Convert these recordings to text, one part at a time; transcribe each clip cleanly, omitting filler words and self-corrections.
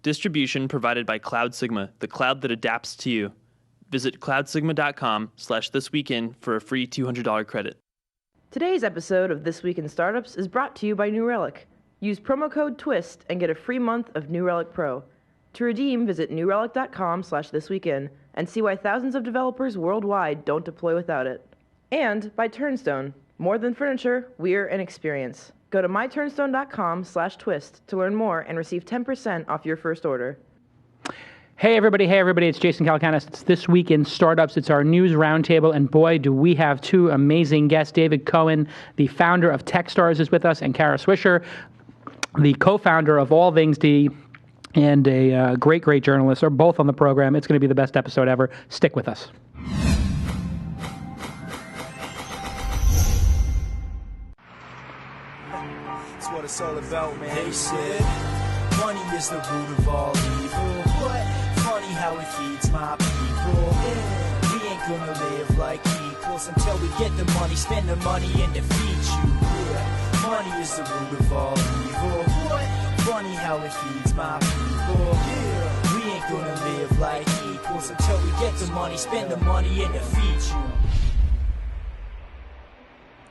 Distribution provided by Cloud Sigma, the cloud that adapts to you. Visit cloudsigma.com/thisweekin for a free $200 credit. Today's episode of This Week in Startups is brought to you by NewRelic. Use promo code TWIST and get a free month of NewRelic Pro. To redeem, visit newrelic.com/thisweekin and see why thousands of developers worldwide don't deploy without it. And by Turnstone. More than furniture, we're an experience. Go to myturnstone.com/twist to learn more and receive 10% off your first order. Hey everybody, it's Jason Calacanis. It's This Week in Startups. It's our news roundtable, and boy, do we have two amazing guests. David Cohen, the founder of TechStars, is with us, and Kara Swisher, the co-founder of AllThingsD, and a great journalist, are both on the program. It's going to be the best episode ever. Stick with us. That's what it's all about, man. They said money is the root of all evil. What? Funny how it feeds my people. Yeah. We ain't gonna live like equals until we get the money, spend the money, and defeat you. Yeah. Money is the root of all evil. What? Funny how it feeds my people. Yeah. We ain't gonna live like equals until we get the money, spend the money, and defeat you.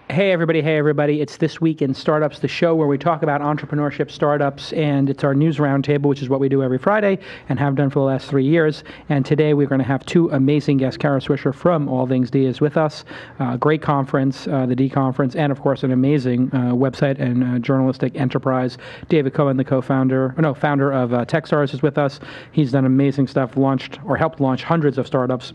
Hey everybody, it's This Week in Startups, the show where we talk about entrepreneurship, startups, and it's our news roundtable, which is what we do every Friday and have done for the last 3 years. And today we're going to have two amazing guests. Kara Swisher from AllThingsD is with us. Great conference, the D conference, and of course an amazing website and journalistic enterprise. David Cohen, the founder of TechStars, is with us. He's done amazing stuff, launched or helped launch hundreds of startups,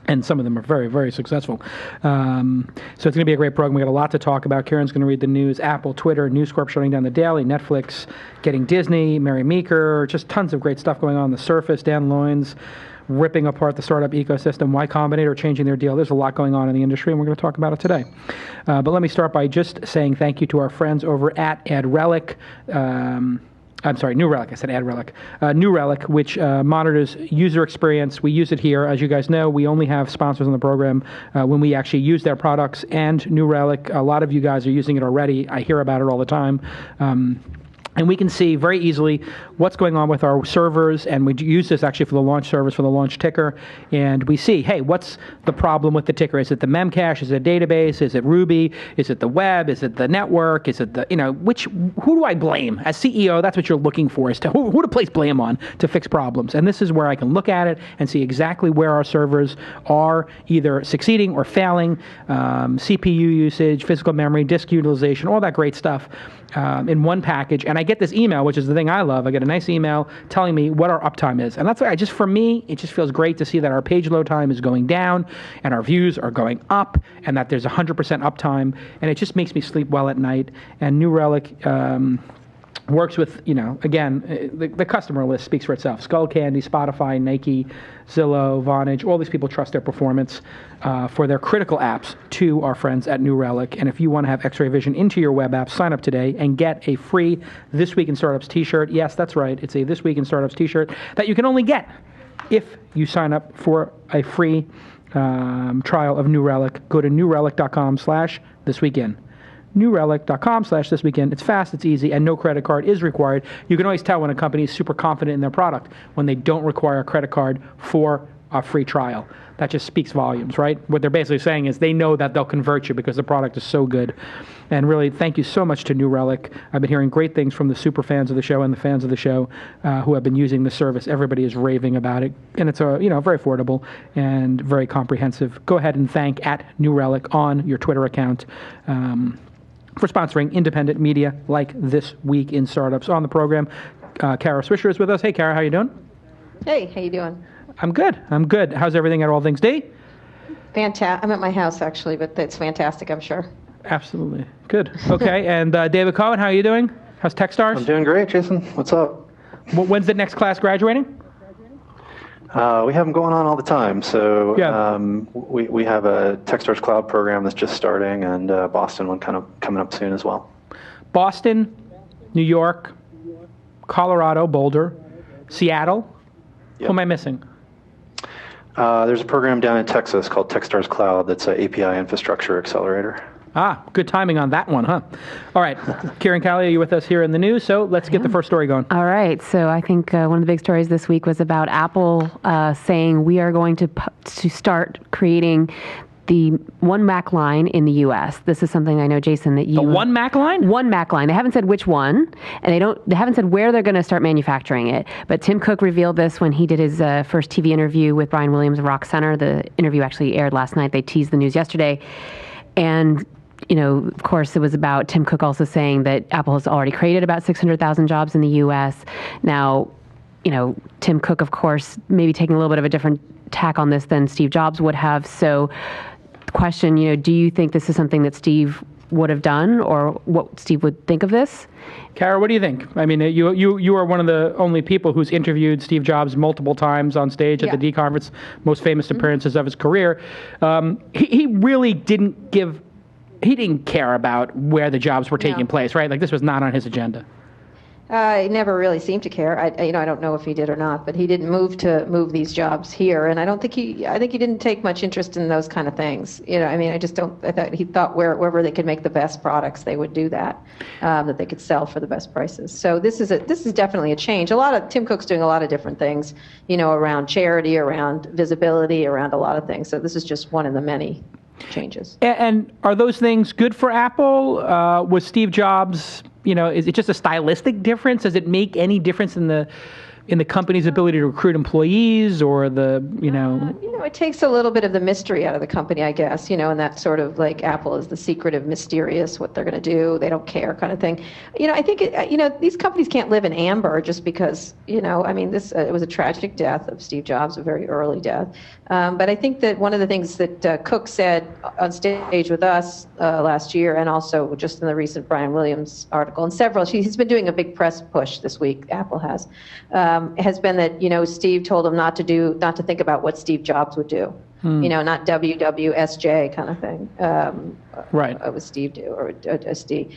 and some of them are very, very successful. So it's going to be a great program. We got a lot to talk about. Kieran's going to read the news. Apple, Twitter, NewsCorp shutting down the Daily, Netflix getting Disney, Mary Meeker, just tons of great stuff going on. The Surface, Dan Lyons ripping apart the startup ecosystem, Y-Combinator changing their deal. There's a lot going on in the industry, and we're going to talk about it today. But let me start by just saying thank you to our friends over at NewRelic. NewRelic. I said AdRelic. NewRelic, which monitors user experience. We use it here. As you guys know, we only have sponsors on the program when we actually use their products. And NewRelic, a lot of you guys are using it already. I hear about it all the time. And we can see very easily what's going on with our servers, and we use this actually for the launch servers, for the launch ticker, and we see, hey, what's the problem with the ticker? Is it the memcache? Is it a database? Is it Ruby? Is it the web? Is it the network? Is it the, who do I blame? As CEO, that's what you're looking for, is to who to place blame on to fix problems. And this is where I can look at it and see exactly where our servers are either succeeding or failing, CPU usage, physical memory, disk utilization, all that great stuff in one package. And I get this email, which is the thing I love. I get a nice email telling me what our uptime is. And that's why for me, it just feels great to see that our page load time is going down and our views are going up and that there's 100% uptime. And it just makes me sleep well at night. And NewRelic works with, again, the customer list speaks for itself. Skullcandy, Spotify, Nike, Zillow, Vonage, all these people trust their performance for their critical apps to our friends at NewRelic. And if you want to have X-ray vision into your web app, sign up today and get a free This Week in Startups t-shirt. Yes, that's right. It's a This Week in Startups t-shirt that you can only get if you sign up for a free trial of NewRelic. Go to newrelic.com/thisweekin. newrelic.com/thisweekin. It's fast, it's easy, and no credit card is required. You can always tell when a company is super confident in their product when they don't require a credit card for a free trial. That just speaks volumes, right? What they're basically saying is they know that they'll convert you because the product is so good. And really, thank you so much to NewRelic. I've been hearing great things from the super fans of the show and the fans of the show who have been using the service. Everybody is raving about it, and it's very affordable and very comprehensive. Go ahead and thank @NewRelic on your Twitter account for sponsoring independent media like This Week in Startups. On the program, Kara Swisher is with us. Hey, Kara, how you doing? Hey, how you doing? I'm good. How's everything at AllThingsD? Fantastic. I'm at my house, actually, but it's fantastic, I'm sure. Absolutely. Good. Okay, and David Cohen, how are you doing? How's TechStars? I'm doing great, Jason. What's up? When's the next class graduating? We have them going on all the time. So Yeah. we have a TechStars Cloud program that's just starting, and Boston one kind of coming up soon as well. Boston, New York, Colorado, Boulder, Seattle. Yep. Who am I missing? There's a program down in Texas called TechStars Cloud that's an API infrastructure accelerator. Good timing on that one, huh? All right. Kieran Callie, are you with us here in the news? So let's get the first story going. All right. So I think one of the big stories this week was about Apple saying we are going to start creating the one Mac line in the U.S. This is something I know, Jason, that you... The one Mac line? One Mac line. They haven't said which one, and they haven't said where they're going to start manufacturing it. But Tim Cook revealed this when he did his first TV interview with Brian Williams of Rock Center. The interview actually aired last night. They teased the news yesterday. And, of course, it was about Tim Cook also saying that Apple has already created about 600,000 jobs in the U.S. Now, Tim Cook, of course, maybe taking a little bit of a different tack on this than Steve Jobs would have. So the question, do you think this is something that Steve would have done, or what Steve would think of this? Kara, what do you think? I mean, you are one of the only people who's interviewed Steve Jobs multiple times on stage at the D conference, most famous appearances of his career. He really didn't care about where the jobs were taking place, right? Like, this was not on his agenda. He never really seemed to care. I don't know if he did or not, but he didn't move these jobs here, and I think he didn't take much interest in those kind of things. I thought he thought wherever they could make the best products, they would do that, that they could sell for the best prices. So this is definitely a change. Tim Cook's doing a lot of different things, around charity, around visibility, around a lot of things. So this is just one of the many changes. And are those things good for Apple? Was Steve Jobs, is it just a stylistic difference? Does it make any difference in the company's ability to recruit employees, or it takes a little bit of the mystery out of the company, I guess, and that sort of like Apple is the secretive, mysterious, what they're going to do, they don't care kind of thing. I think, these companies can't live in amber just because, it was a tragic death of Steve Jobs, a very early death. But I think that one of the things that Cook said on stage with us last year, and also just in the recent Brian Williams article, and he's been doing a big press push this week, Apple has been that, Steve told him not to think about what Steve Jobs would do. Not WWSJ kind of thing. Right. What would Steve do, or SD?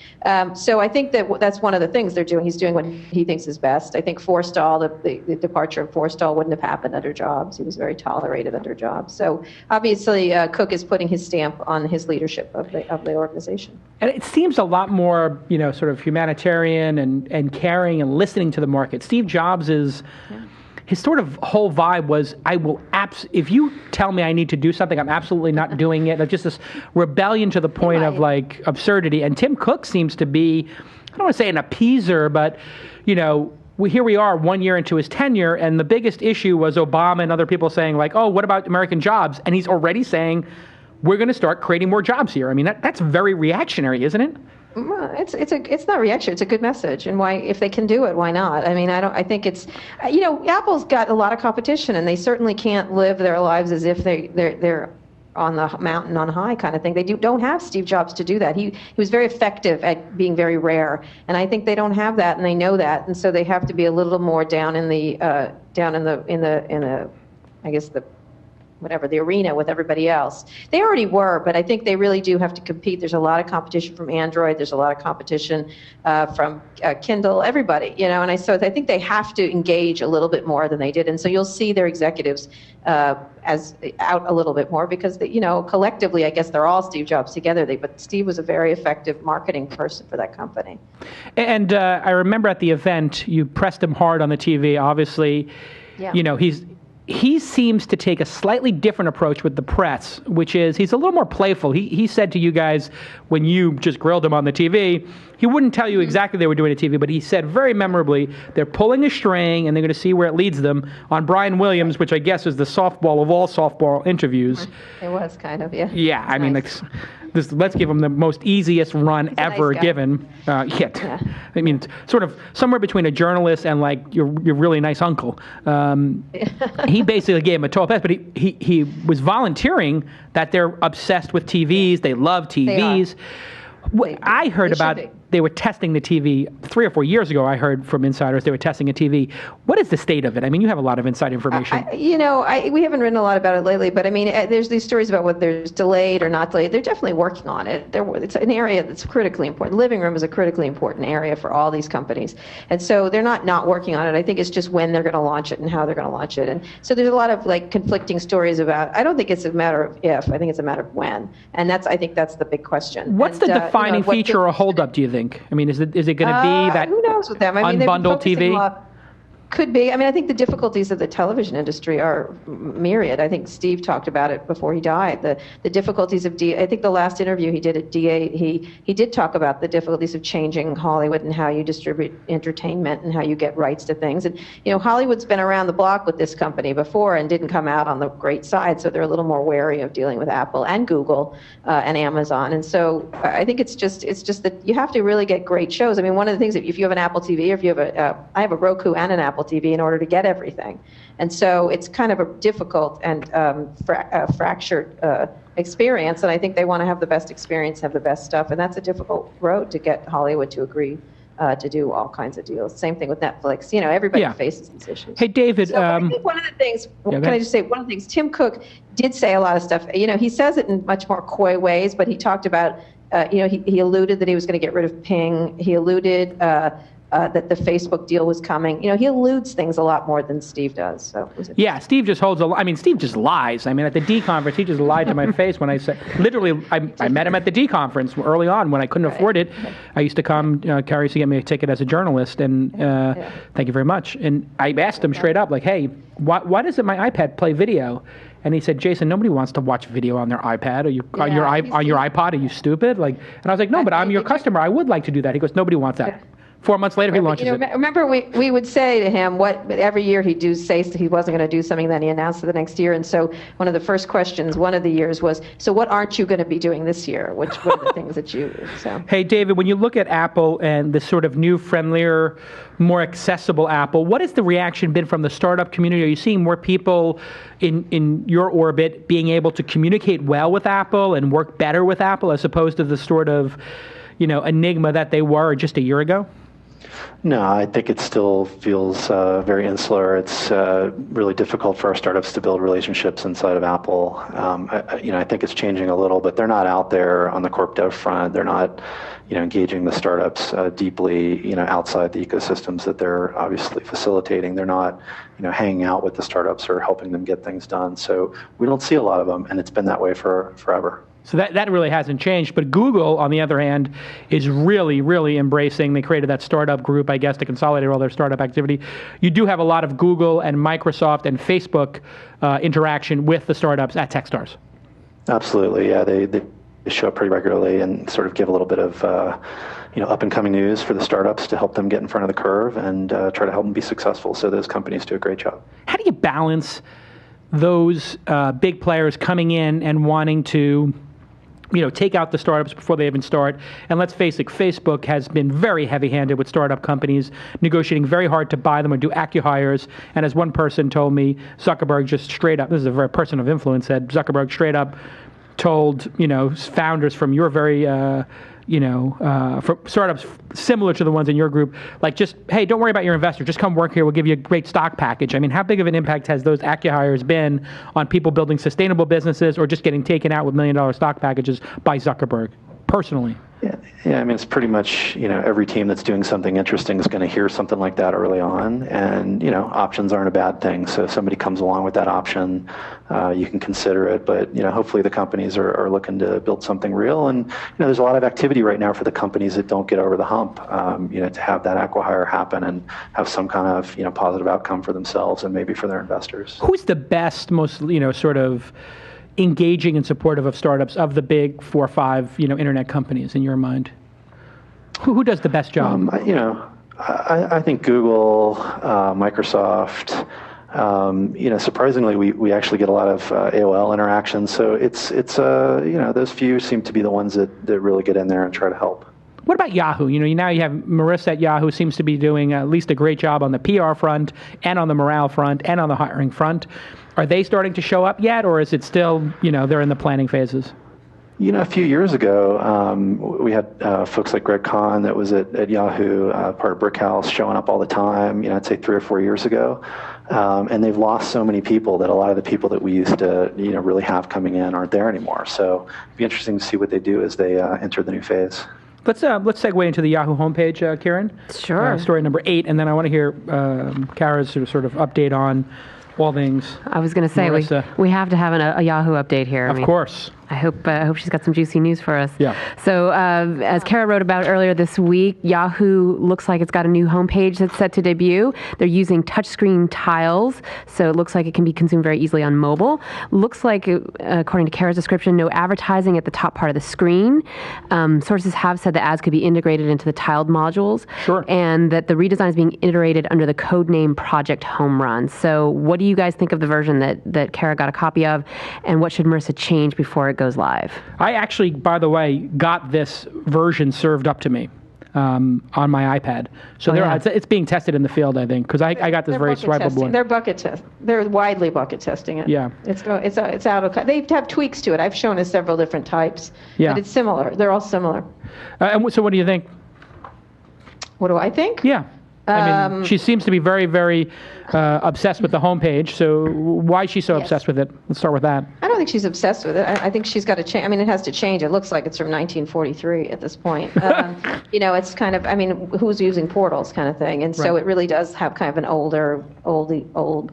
So I think that's one of the things they're doing. He's doing what he thinks is best. I think Forstall, the departure of Forstall wouldn't have happened under Jobs. He was very tolerated under Jobs. So obviously Cook is putting his stamp on his leadership of the organization. And it seems a lot more, sort of humanitarian and caring and listening to the market. Steve Jobs is... Yeah. His sort of whole vibe was, if you tell me I need to do something, I'm absolutely not doing it. Like, just this rebellion to the point of like absurdity. And Tim Cook seems to be, I don't want to say an appeaser, but here we are 1 year into his tenure, and the biggest issue was Obama and other people saying like, oh, what about American jobs? And he's already saying, we're going to start creating more jobs here. I mean, that's very reactionary, isn't it? It's not reaction. It's a good message, and why, if they can do it, why not? I mean, I think it's, Apple's got a lot of competition, and they certainly can't live their lives as if they're on the mountain on high kind of thing. They don't have Steve Jobs to do that. He was very effective at being very rare, and I think they don't have that, and they know that, and so they have to be a little more down in the I guess the arena with everybody else. They already were, but I think they really do have to compete. There's a lot of competition from Android. There's a lot of competition from Kindle, everybody, and I think they have to engage a little bit more than they did. And so you'll see their executives as out a little bit more because, collectively, I guess they're all Steve Jobs together. But Steve was a very effective marketing person for that company. And I remember at the event, you pressed him hard on the TV. Obviously, he seems to take a slightly different approach with the press, which is he's a little more playful. He said to you guys when you just grilled him on the TV, he wouldn't tell you exactly they were doing a TV, but he said very memorably, they're pulling a string and they're going to see where it leads them on Brian Williams, which I guess is the softball of all softball interviews. It was kind of, yeah. Yeah, I mean, let's give him the most easiest run ever given. I mean, sort of somewhere between a journalist and like your really nice uncle. He basically gave him a total pass, but he was volunteering that they're obsessed with TVs. They love TVs. I heard about they were testing the TV 3 or 4 years ago. I heard from insiders they were testing a TV. What is the state of it? I mean, you have a lot of inside information. We haven't written a lot about it lately, but I mean, there's these stories about whether there's delayed or not delayed. They're definitely working on it. It's an area that's critically important. Living room is a critically important area for all these companies, and so they're not working on it. I think it's just when they're going to launch it and how they're going to launch it. And so there's a lot of like conflicting stories about. I don't think it's a matter of if. I think it's a matter of when, and I think that's the big question. What's the defining feature or holdup, do you think? I mean, is it going to be that who knows with them? I mean, unbundled TV? Could be. I mean, I think the difficulties of the television industry are myriad. I think Steve talked about it before he died. The difficulties of I think the last interview he did at D8, he did talk about the difficulties of changing Hollywood and how you distribute entertainment and how you get rights to things. And Hollywood's been around the block with this company before and didn't come out on the great side, so they're a little more wary of dealing with Apple and Google and Amazon. And so I think it's just that you have to really get great shows. I mean, one of the things, if you have an Apple TV, or if you have I have a Roku and an Apple TV in order to get everything. And so it's kind of a difficult and fractured experience, and I think they want to have the best experience, have the best stuff, and that's a difficult road to get Hollywood to agree to do all kinds of deals. Same thing with Netflix. Everybody faces these issues. Hey, David. So I think one of the things, can I just say, one of the things, Tim Cook did say a lot of stuff. He says it in much more coy ways, but he talked about, he alluded that he was going to get rid of Ping. He alluded that the Facebook deal was coming. He alludes things a lot more than Steve does. So Steve just holds Steve just lies. I mean, at the D conference, he just lied to my face when I said, literally, I met him at the D conference early on when I couldn't afford it. I used to come, Kara used to get me a ticket as a journalist, and thank you very much. And I asked him straight up, like, hey, why doesn't my iPad play video? And he said, Jason, nobody wants to watch video on their iPad or on your iPod. Are you stupid? And I was like, no, but I'm your customer. I would like to do that. He goes, nobody wants that. 4 months later, he launches it. Remember, we would say to him, every year he'd say he wasn't going to do something, then he announced it the next year. And so one of the first questions one of the years was, so what aren't you going to be doing this year? Which were the things that so. Hey, David, when you look at Apple and this sort of new, friendlier, more accessible Apple, what has the reaction been from the startup community? Are you seeing more people in your orbit being able to communicate well with Apple and work better with Apple as opposed to the sort of, enigma that they were just a year ago? No, I think it still feels very insular. It's really difficult for our startups to build relationships inside of Apple. I think it's changing a little, but they're not out there on the corp dev front. They're not, engaging the startups deeply, outside the ecosystems that they're obviously facilitating. They're not, hanging out with the startups or helping them get things done. So we don't see a lot of them, and it's been that way for forever. So that really hasn't changed. But Google, on the other hand, is really, really embracing. They created that startup group, I guess, to consolidate all their startup activity. You do have a lot of Google and Microsoft and Facebook interaction with the startups at TechStars. Absolutely, yeah. They show up pretty regularly and sort of give a little bit of up-and-coming news for the startups to help them get in front of the curve and try to help them be successful. So those companies do a great job. How do you balance those big players coming in and wanting to take out the startups before they even start? And let's face it, Facebook has been very heavy-handed with startup companies, negotiating very hard to buy them or do acqui-hires. And as one person told me, Zuckerberg just straight up, this is a very person of influence, said Zuckerberg straight up told, founders from your very, from startups similar to the ones in your group, like just, hey, don't worry about your investor. Just come work here. We'll give you a great stock package. I mean, how big of an impact has those acqui-hires been on people building sustainable businesses or just getting taken out with $1 million stock packages by Zuckerberg, personally? Yeah, I mean, it's pretty much, every team that's doing something interesting is going to hear something like that early on. And, options aren't a bad thing. So if somebody comes along with that option, you can consider it. But, hopefully the companies are looking to build something real. And, there's a lot of activity right now for the companies that don't get over the hump, to have that acqui-hire happen and have some kind of, positive outcome for themselves and maybe for their investors. Who's the best, most, sort of engaging and supportive of startups of the big 4 or 5, internet companies in your mind? Who does the best job? I think Google, Microsoft. Surprisingly, we actually get a lot of AOL interactions. So it's those few seem to be the ones that really get in there and try to help. What about Yahoo? Now you have Marissa at Yahoo seems to be doing at least a great job on the PR front and on the morale front and on the hiring front. Are they starting to show up yet, or is it still, they're in the planning phases? A few years ago, we had folks like Greg Kahn that was at Yahoo, part of Brickhouse, showing up all the time, I'd say 3 or 4 years ago. And they've lost so many people that a lot of the people that we used to, really have coming in aren't there anymore. So it'd be interesting to see what they do as they enter the new phase. Let's segue into the Yahoo homepage, Kieran. Sure. Story number 8, and then I want to hear Kara's sort of update on all things. I was going to say Marissa. we have to have a Yahoo update here. Of course. I hope she's got some juicy news for us. Yeah. So as Kara wrote about earlier this week, Yahoo looks like it's got a new homepage that's set to debut. They're using touchscreen tiles, so it looks like it can be consumed very easily on mobile. Looks like, according to Kara's description, no advertising at the top part of the screen. Sources have said that ads could be integrated into the tiled modules. Sure. And that the redesign is being iterated under the codename Project Home Run. So what do you guys think of the version that Kara got a copy of, and what should Marissa change before it goes live? I actually, by the way, got this version served up to me on my iPad. So it's being tested in the field, I think, because I got this very swipeable one. They're bucket test. They're widely bucket testing it. Yeah. It's out of. They have tweaks to it. I've shown us several different types. Yeah. But it's similar. They're all similar. So what do you think? What do I think? Yeah. I mean, she seems to be very, very obsessed with the homepage. So why is she so obsessed with it? Let's start with that. I don't think she's obsessed with it. I think she's got to change. I mean, it has to change. It looks like it's from 1943 at this point. It's kind of, who's using portals kind of thing. And so it really does have kind of an old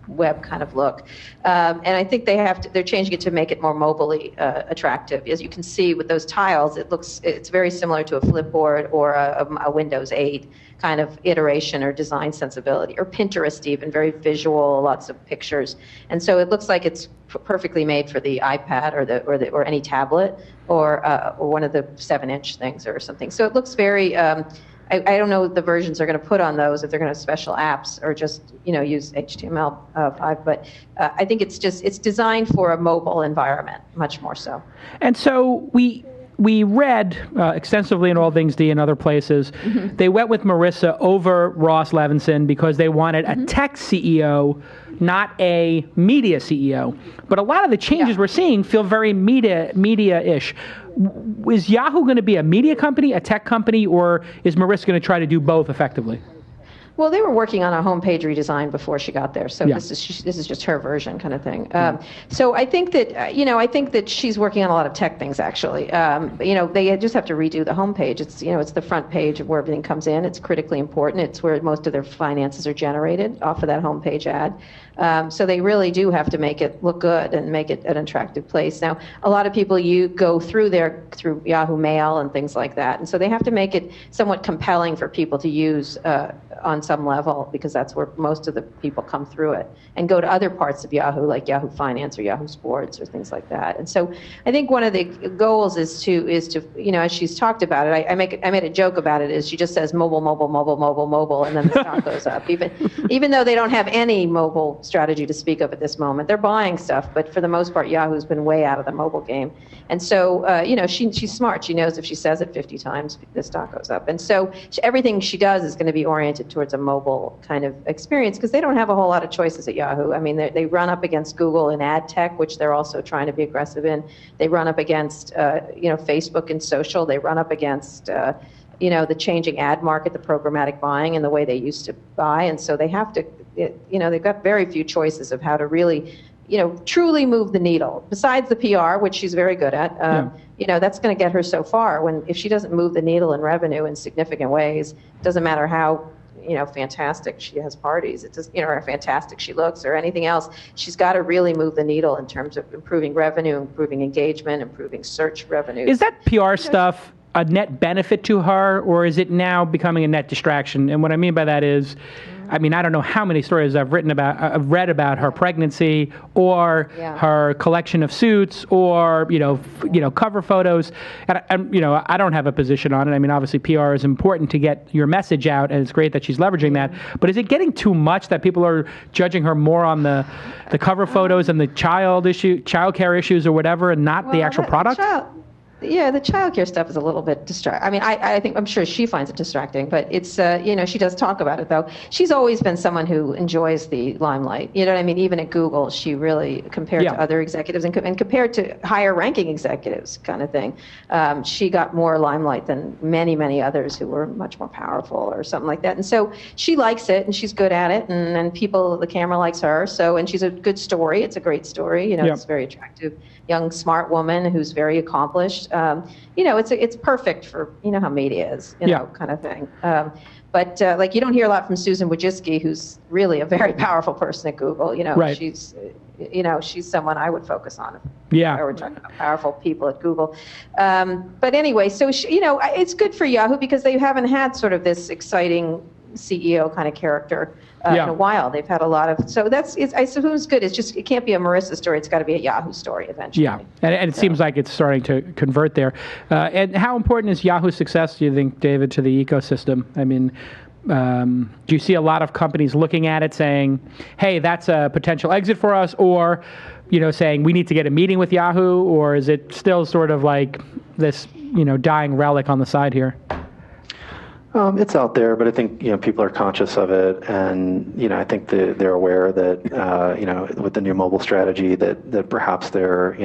web kind of look. And I think they're changing it to make it more mobilely attractive. As you can see with those tiles, it's very similar to a Flipboard or a Windows 8 kind of iteration or design sensibility, or Pinterest even, very visual, lots of pictures. And so it looks like it's perfectly made for the iPad or any tablet or one of the 7-inch things or something. So it looks very, I don't know what the versions are going to put on those, if they're going to have special apps or just use HTML5. But I think it's designed for a mobile environment, much more so. And so we read extensively in AllThingsD and other places. Mm-hmm. They went with Marissa over Ross Levinson because they wanted a tech CEO, not a media CEO. But a lot of the changes we're seeing feel very media-ish. Is Yahoo going to be a media company, a tech company, or is Marissa going to try to do both effectively? Well, they were working on a homepage redesign before she got there, so this is just her version kind of thing. So I think that she's working on a lot of tech things actually. They just have to redo the homepage. It's the front page of where everything comes in. It's critically important. It's where most of their finances are generated off of that homepage ad. So they really do have to make it look good and make it an attractive place. Now, a lot of people go through Yahoo Mail and things like that, and so they have to make it somewhat compelling for people to use on some level, because that's where most of the people come through it and go to other parts of Yahoo, like Yahoo Finance or Yahoo Sports or things like that. And so I think one of the goals is to as she's talked about it, I made a joke about it, is she just says mobile, and then the stock goes up, even though they don't have any mobile strategy to speak of at this moment. They're buying stuff, but for the most part, Yahoo's been way out of the mobile game. And so, she's smart. She knows if she says it 50 times, the stock goes up. And so everything she does is going to be oriented towards a mobile kind of experience, because they don't have a whole lot of choices at Yahoo. I mean, they run up against Google in ad tech, which they're also trying to be aggressive in. They run up against, Facebook and social. They run up against, the changing ad market, the programmatic buying, and the way they used to buy. And so they have to, they've got very few choices of how to really, truly move the needle. Besides the PR, which she's very good at, that's going to get her so far. If she doesn't move the needle in revenue in significant ways, it doesn't matter how, fantastic she has parties, it just, or how fantastic she looks or anything else. She's got to really move the needle in terms of improving revenue, improving engagement, improving search revenue. Is that PR stuff a net benefit to her, or is it now becoming a net distraction? And what I mean by that is, I don't know how many stories I've read about her pregnancy or her collection of suits or cover photos, and I don't have a position on it. Obviously PR is important to get your message out, and it's great that she's leveraging that. But is it getting too much that people are judging her more on the cover photos and the child care issues or whatever, and not the actual product? Yeah, the childcare stuff is a little bit distracting. I mean, I'm sure she finds it distracting, but it's, she does talk about it, though. She's always been someone who enjoys the limelight. You know what I mean? Even at Google, she really, compared to other executives and compared to higher ranking executives kind of thing, she got more limelight than many, many others who were much more powerful or something like that. And so she likes it, and she's good at it, and the camera likes her. So, and she's a good story. It's a great story. It's very attractive. Young, smart woman who's very accomplished. It's perfect for, how media is, kind of thing. But you don't hear a lot from Susan Wojcicki, who's really a very powerful person at Google. Right. She's someone I would focus on. Yeah. If I were talking about powerful people at Google. But anyway, so it's good for Yahoo because they haven't had sort of this exciting CEO kind of character in a while. They've had a lot of, so I suppose good. It's just, it can't be a Marissa story. It's got to be a Yahoo story eventually. Yeah, and it seems like it's starting to convert there. And how important is Yahoo's success, do you think, David, to the ecosystem? I mean, do you see a lot of companies looking at it saying, hey, that's a potential exit for us, or, saying we need to get a meeting with Yahoo, or is it still sort of like this, dying relic on the side here? It's out there, but I think people are conscious of it, and I think they're aware that with the new mobile strategy that perhaps there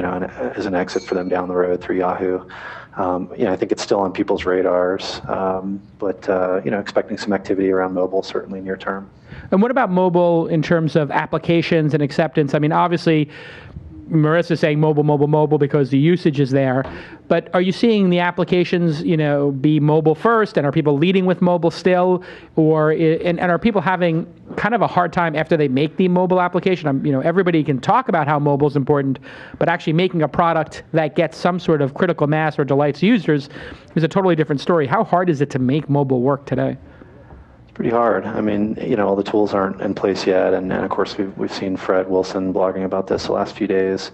is an exit for them down the road through Yahoo. I think it's still on people's radars, but expecting some activity around mobile certainly near term. And what about mobile in terms of applications and acceptance? I mean, obviously, Marissa's saying mobile because the usage is there, but are you seeing the applications, be mobile first, and are people leading with mobile still, or and are people having kind of a hard time after they make the mobile application? Everybody can talk about how mobile is important, but actually making a product that gets some sort of critical mass or delights users is a totally different story. How hard is it to make mobile work today? Pretty hard. I mean, all the tools aren't in place yet, and of course we've seen Fred Wilson blogging about this the last few days.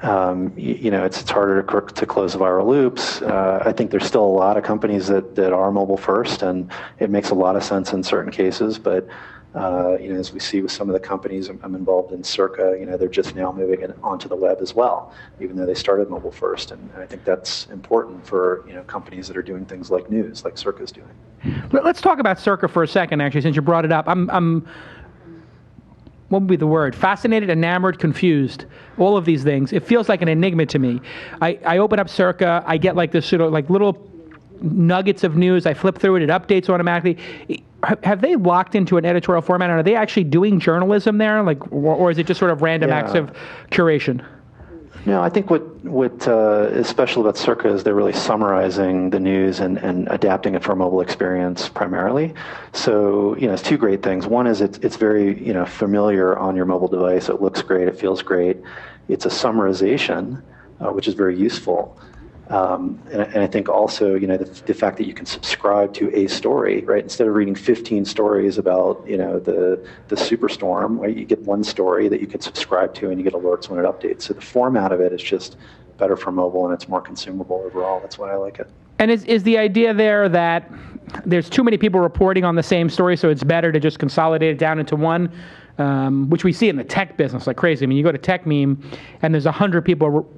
It's harder to close the viral loops. I think there's still a lot of companies that are mobile first, and it makes a lot of sense in certain cases. But as we see with some of the companies I'm involved in, Cir.ca, they're just now moving it onto the web as well, even though they started mobile first. And I think that's important for companies that are doing things like news, like Cir.ca is doing. Let's talk about Cir.ca for a second, actually, since you brought it up. I'm what would be the word? Fascinated, enamored, confused. All of these things. It feels like an enigma to me. I open up Cir.ca, I get like this sort of like little nuggets of news. I flip through it, it updates automatically. Have they locked into an editorial format, and are they actually doing journalism there, or is it just sort of random acts of curation? No, I think what is special about Cir.ca is they're really summarizing the news and adapting it for a mobile experience primarily. So, it's two great things. One is it's very, familiar on your mobile device. It looks great. It feels great. It's a summarization, which is very useful. And I think also, the fact that you can subscribe to a story, right? Instead of reading 15 stories about, the superstorm, right? You get one story that you can subscribe to and you get alerts when it updates. So the format of it is just better for mobile, and it's more consumable overall. That's why I like it. And is the idea there that there's too many people reporting on the same story, so it's better to just consolidate it down into one? Which we see in the tech business like crazy. I mean, you go to Tech Meme, and there's 100 people,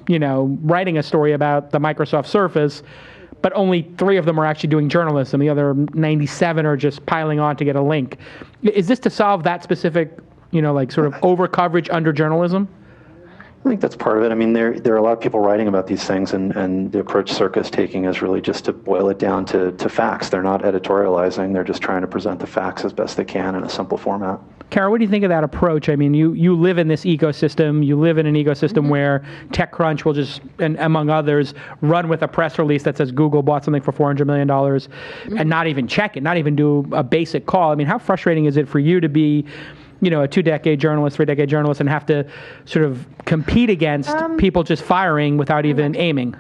writing a story about the Microsoft Surface, but only 3 of them are actually doing journalism. The other 97 are just piling on to get a link. Is this to solve that specific, sort of over coverage under journalism? I think that's part of it. I mean, there are a lot of people writing about these things, and the approach Cir.ca is taking is really just to boil it down to facts. They're not editorializing. They're just trying to present the facts as best they can in a simple format. Kara, what do you think of that approach? I mean, you live in this ecosystem. You live in an ecosystem where TechCrunch will just, and among others, run with a press release that says Google bought something for $400 million and not even check it, not even do a basic call. I mean, how frustrating is it for you to be a 2-decade journalist, 3-decade journalist, and have to sort of compete against people just firing without even aiming?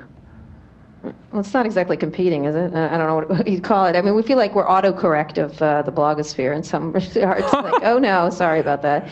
Well, it's not exactly competing, is it? I don't know what you'd call it. I mean, we feel like we're autocorrect of the blogosphere in some regards. Like, oh no, sorry about that.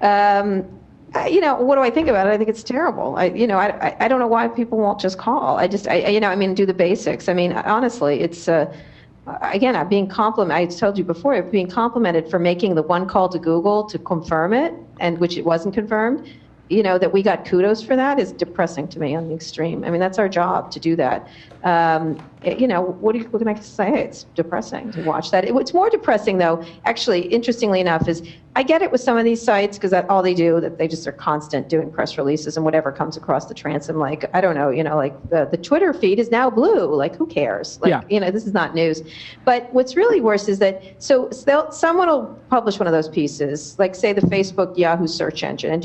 What do I think about it? I think it's terrible. I don't know why people won't just call. I do the basics. I mean, honestly, it's again, I'm being complimented. I told you before, I'm being complimented for making the one call to Google to confirm it, and which it wasn't confirmed. that we got kudos for that is depressing to me on the extreme. I mean, that's our job to do that. What can I say? It's depressing to watch that. What's more depressing, though, actually, interestingly enough, is I get it with some of these sites because that's all they do, that they just are constant doing press releases and whatever comes across the transom. Like, I don't know, like the Twitter feed is now blue. Like, who cares? Like, this is not news. But what's really worse is that, someone will publish one of those pieces, like, say, the Facebook Yahoo search engine. And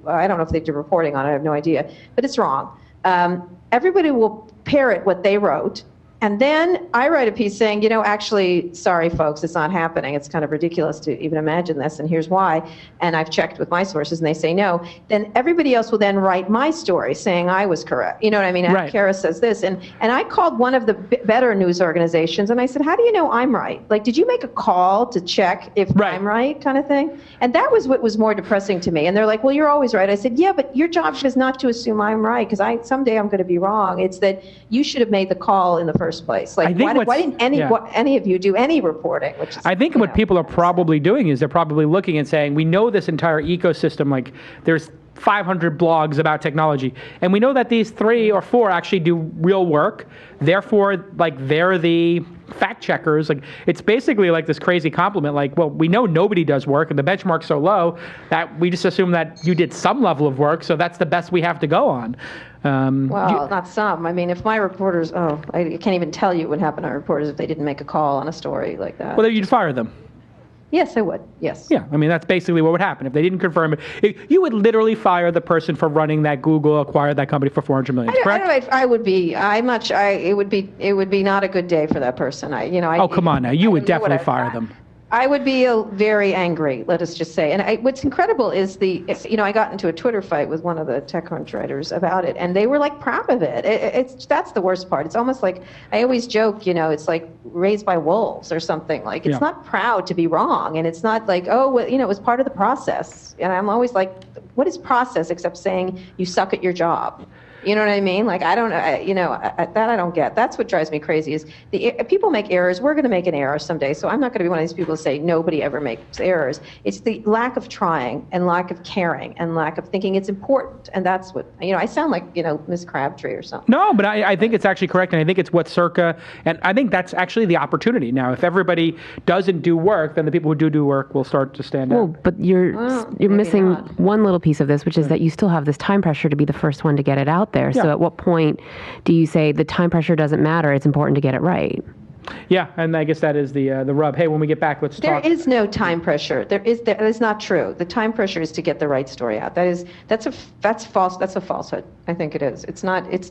I don't know if they do reporting on it, I have no idea, but it's wrong. Everybody will parrot what they wrote. And then I write a piece saying, actually, sorry, folks, it's not happening. It's kind of ridiculous to even imagine this, and here's why. And I've checked with my sources, and they say no. Then everybody else will then write my story saying I was correct. You know what I mean? Right. Kara says this. And I called one of the better news organizations, and I said, how do you know I'm right? Like, did you make a call to check if I'm right, kind of thing? And that was what was more depressing to me. And they're like, well, you're always right. I said, yeah, but your job is not to assume I'm right, because someday I'm going to be wrong. It's that you should have made the call in the first place. Like, why didn't any of you do any reporting? I think what people are probably doing is they're probably looking and saying, we know this entire ecosystem, like there's 500 blogs about technology, and we know that these 3 or 4 actually do real work. Therefore, like, they're the fact checkers. Like, it's basically like this crazy compliment. Like, well, we know nobody does work, and the benchmark's so low that we just assume that you did some level of work, so that's the best we have to go on. Not some. I mean, if my reporters, I can't even tell you what happened to our reporters if they didn't make a call on a story like that. Well, then you'd fire them. Yes, I would. Yes. Yeah, I mean, that's basically what would happen. If they didn't confirm it, you would literally fire the person for running that Google acquired that company for $400 million, correct? I would be. It would be not a good day for that person. Come on now. You would definitely fire them. I would be very angry, let us just say. And what's incredible is I got into a Twitter fight with one of the TechCrunch writers about it, and they were like proud of it. That's the worst part. It's almost like, I always joke, it's like raised by wolves or something. Like, it's not proud to be wrong, and it's not like, it was part of the process. And I'm always like, what is process except saying you suck at your job? You know what I mean? Like, I don't know, that I don't get. That's what drives me crazy is people make errors. We're going to make an error someday. So I'm not going to be one of these people who say nobody ever makes errors. It's the lack of trying and lack of caring and lack of thinking it's important. And that's what, I sound like, Miss Crabtree or something. No, but I think it's actually correct. And I think it's what Cir.ca, and I think that's actually the opportunity. Now, if everybody doesn't do work, then the people who do work will start to stand out. But you're missing one little piece of this, which is that you still have this time pressure to be the first one to get it out there. Yeah. So at what point do you say the time pressure doesn't matter, it's important to get it right? Yeah, and I guess that is the rub. Hey, when we get back, let's talk. There is no time pressure. That is not true. The time pressure is to get the right story out. That's false. That's a falsehood. I think it is. It's not. It's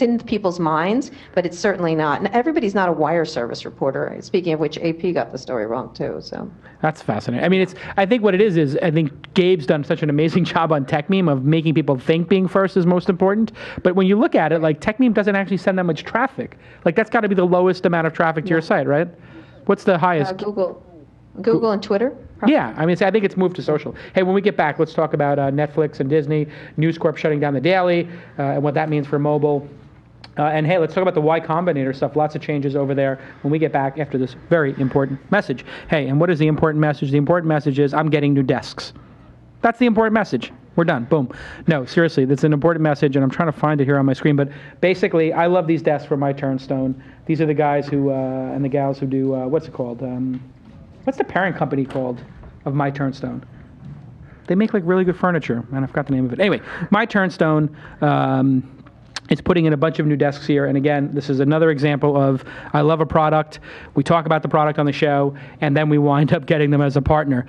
in people's minds, but it's certainly not. And everybody's not a wire service reporter. Speaking of which, AP got the story wrong too. So that's fascinating. I mean, I think what it is I think Gabe's done such an amazing job on TechMeme of making people think being first is most important. But when you look at it, like, TechMeme doesn't actually send that much traffic. Like, that's got to be the lowest amount of traffic to your site, right? What's the highest? Google and Twitter. Probably. Yeah, I mean, I think it's moved to social. Hey, when we get back, let's talk about Netflix and Disney, NewsCorp shutting down the Daily, and what that means for mobile. And hey, let's talk about the Y-Combinator stuff. Lots of changes over there when we get back after this very important message. Hey, and what is the important message? The important message is I'm getting new desks. That's the important message. We're done. Boom. No, seriously, that's an important message, and I'm trying to find it here on my screen. But basically, I love these desks for myTurnstone. These are the guys who and the gals who do, what's it called? What's the parent company called of myTurnstone? They make like really good furniture, and I forgot the name of it. Anyway, myTurnstone is putting in a bunch of new desks here. And again, this is another example of I love a product. We talk about the product on the show, and then we wind up getting them as a partner.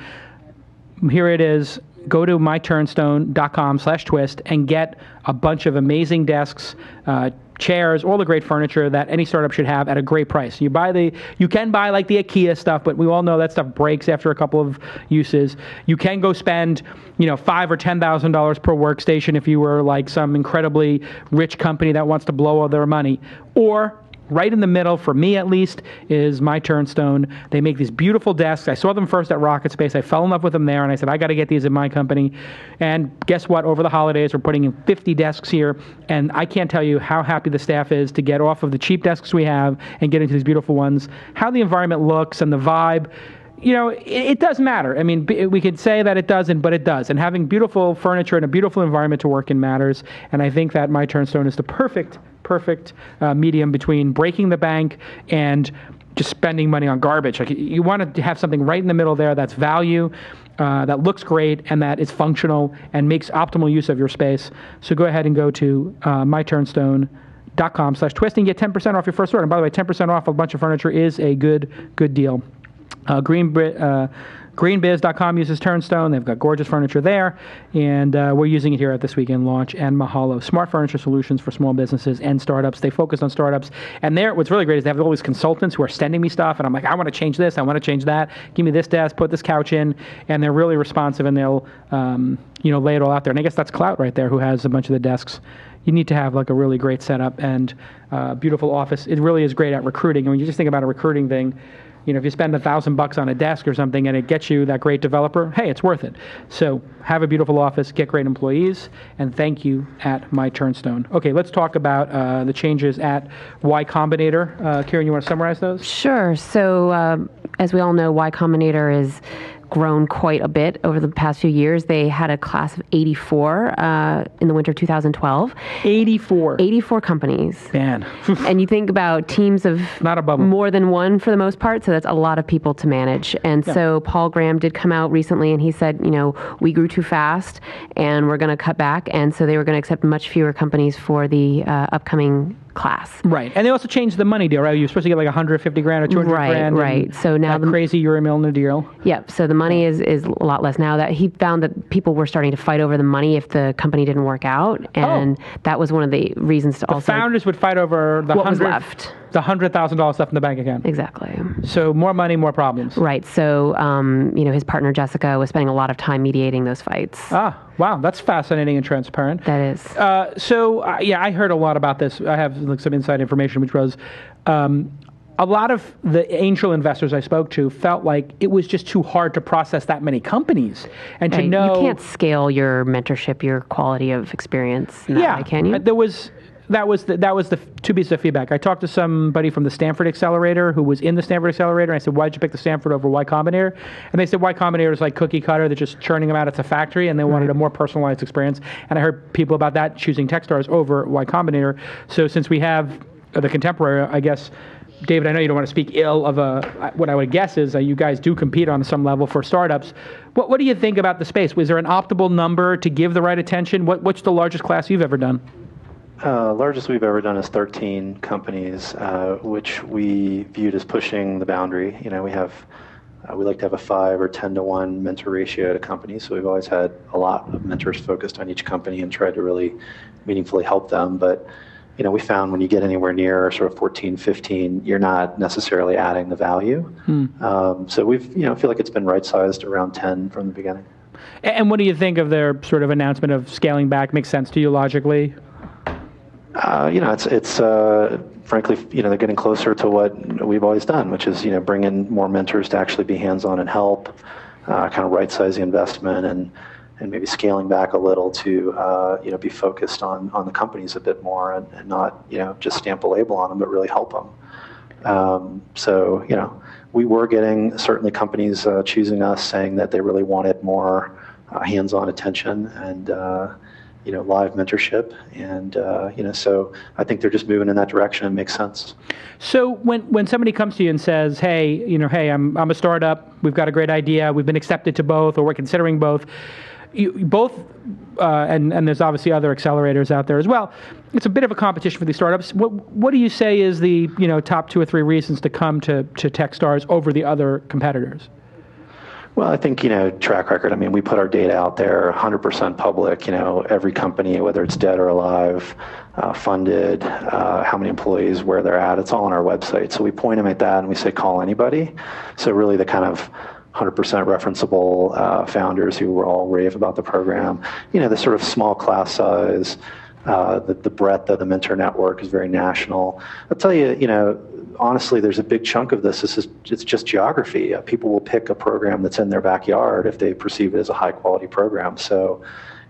Here it is. Go to myturnstone.com/twist and get a bunch of amazing desks, chairs, all the great furniture that any startup should have at a great price. You can buy like the IKEA stuff, but we all know that stuff breaks after a couple of uses. You can go spend, $5,000 or $10,000 per workstation if you were like some incredibly rich company that wants to blow all their money. Or right in the middle, for me at least, is myTurnstone. They make these beautiful desks. I saw them first at Rocket Space. I fell in love with them there, and I said, I got to get these in my company. And guess what? Over the holidays, we're putting in 50 desks here, and I can't tell you how happy the staff is to get off of the cheap desks we have and get into these beautiful ones. How the environment looks and the vibe. it does matter. I mean, we could say that it doesn't, but it does. And having beautiful furniture and a beautiful environment to work in matters. And I think that myTurnstone is the perfect medium between breaking the bank and just spending money on garbage. Like, you want to have something right in the middle there that's value, that looks great, and that is functional and makes optimal use of your space. So go ahead and go to myTurnstone.com/twist and get 10% off your first order. And by the way, 10% off a bunch of furniture is a good deal. Greenbiz.com uses Turnstone. They've got gorgeous furniture there, and we're using it here at This Weekend Launch. And Mahalo, smart furniture solutions for small businesses and startups. They focus on startups, and what's really great is they have all these consultants who are sending me stuff, and I'm like, I want to change this, I want to change that. Give me this desk, put this couch in, and they're really responsive, and they'll lay it all out there. And I guess that's Clout right there, who has a bunch of the desks. You need to have like a really great setup and beautiful office. It really is great at recruiting. And when you just think about a recruiting thing, if you spend $1,000 on a desk or something and it gets you that great developer, hey, it's worth it. So have a beautiful office, get great employees, and thank you at myTurnstone. Okay, let's talk about the changes at YCombinator. Karen, you want to summarize those? Sure. So as we all know, YCombinator is grown quite a bit over the past few years. They had a class of 84 in the winter of 2012. 84 companies. Man. And you think about teams of not a bubble. More than one for the most part, so that's a lot of people to manage. And so Paul Graham did come out recently and he said, we grew too fast and we're going to cut back. And so they were going to accept much fewer companies for the upcoming class. Right. And they also changed the money deal, right? You're supposed to get like $150,000 or $200,000. Right. So now the crazy Euro Milner deal. Yep. So the money is a lot less now. That he found that people were starting to fight over the money if the company didn't work out, and that was one of the reasons to the founders would fight over the what was left. The $100,000 stuff in the bank account. Exactly. So more money, more problems. Right. So his partner Jessica was spending a lot of time mediating those fights. Ah, wow, that's fascinating and transparent. That is. I heard a lot about this. I have some inside information, which was a lot of the angel investors I spoke to felt like it was just too hard to process that many companies, and to know you can't scale your mentorship, your quality of experience. Can you? That was the two pieces of feedback. I talked to somebody from the Stanford Accelerator who was in the Stanford Accelerator, and I said, why'd you pick the Stanford over YCombinator? And they said YCombinator is like cookie cutter. They're just churning them out. It's a factory, and they wanted a more personalized experience. And I heard people about that choosing TechStars over YCombinator. So since we have the contemporary, I guess, David, I know you don't want to speak ill of what I would guess is you guys do compete on some level for startups. What do you think about the space? Was there an optimal number to give the right attention? What's the largest class you've ever done? Largest we've ever done is 13 companies, which we viewed as pushing the boundary. We like to have a 5 or 10 to 1 mentor ratio to companies, so we've always had a lot of mentors focused on each company and tried to really meaningfully help them. But we found when you get anywhere near sort of 14, 15, you're not necessarily adding the value. So we've feel like it's been right-sized around 10 from the beginning. And what do you think of their sort of announcement of scaling back? Makes sense to you logically? It's frankly, they're getting closer to what we've always done, which is, bring in more mentors to actually be hands-on and help, kind of right-size the investment and maybe scaling back a little to, be focused on the companies a bit more and not, just stamp a label on them, but really help them. We were getting certainly companies choosing us, saying that they really wanted more hands-on attention and, live mentorship, and so I think they're just moving in that direction. It makes sense. So when somebody comes to you and says, "Hey, I'm a startup. We've got a great idea. We've been accepted to both, or we're considering both," and there's obviously other accelerators out there as well. It's a bit of a competition for these startups. What do you say is the top 2 or 3 reasons to come to TechStars over the other competitors? Well, I think, track record. I mean, we put our data out there 100% public, every company, whether it's dead or alive, funded, how many employees, where they're at, it's all on our website. So we point them at that and we say, call anybody. So really the kind of 100% referenceable founders who were all rave about the program, the sort of small class size, the breadth of the mentor network is very national. I'll tell you, honestly, there's a big chunk of this. It's just geography. People will pick a program that's in their backyard if they perceive it as a high quality program. So,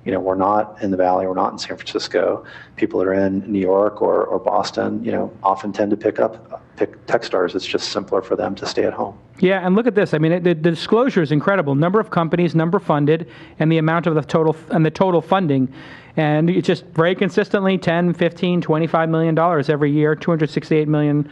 we're not in the Valley, we're not in San Francisco. People that are in New York or Boston, often tend to pick TechStars. It's just simpler for them to stay at home. Yeah, and look at this. I mean, the disclosure is incredible. Number of companies, number funded, and the amount of the total funding. And it's just very consistently 10, 15, $25 million every year, 268 million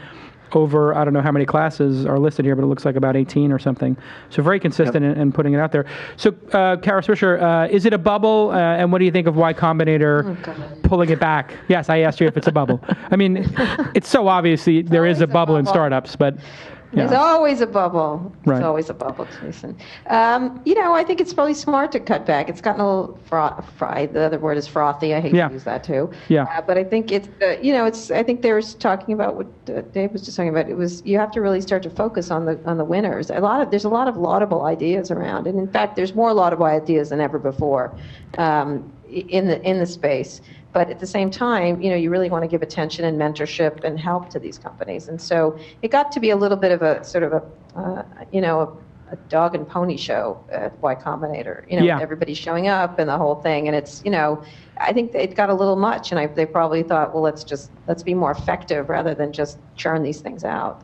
over, I don't know how many classes are listed here, but it looks like about 18 or something. So very consistent in putting it out there. So, Kara Swisher, is it a bubble? And what do you think of YCombinator pulling it back? Yes, I asked you if it's a bubble. I mean, it's so obviously there is a bubble in startups, but... There's always a bubble. Right. There's always a bubble, Jason. I think it's probably smart to cut back. It's gotten a little fried. The other word is frothy. I hate to use that too. Yeah. But I think it's, I think they were talking about what Dave was just talking about. It was, you have to really start to focus on the winners. There's a lot of laudable ideas around, and in fact, there's more laudable ideas than ever before in the space. But at the same time, you really want to give attention and mentorship and help to these companies. And so it got to be a little bit of a sort of a dog and pony show at YCombinator. Everybody showing up and the whole thing. And it's, I think it got a little much, and they probably thought, well, let's be more effective rather than just churn these things out.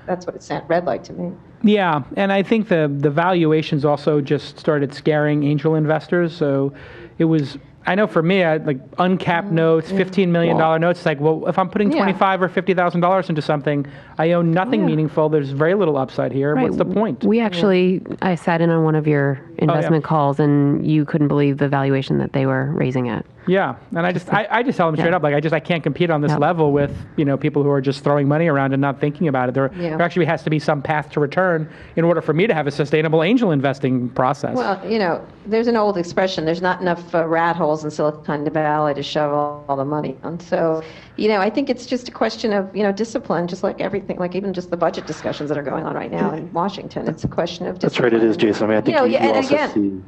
That's what it read like to me. Yeah, and I think the valuations also just started scaring angel investors. So it was. I know for me, I like uncapped notes, $15 million notes. It's like, well, if I'm putting $25,000 or $50,000 into something, I own nothing meaningful. There's very little upside here. Right. What's the point? We actually, I sat in on one of your investment calls, and you couldn't believe the valuation that they were raising at. Yeah, and I just tell them straight up, like I can't compete on this level with people who are just throwing money around and not thinking about it. There actually has to be some path to return in order for me to have a sustainable angel investing process. Well, there's an old expression: there's not enough rat holes in Silicon Valley to shove all the money on. So, I think it's just a question of discipline, just like everything, like even just the budget discussions that are going on right now in Washington. It's a question of discipline. That's right. It is, Jason. I mean, I think you also see.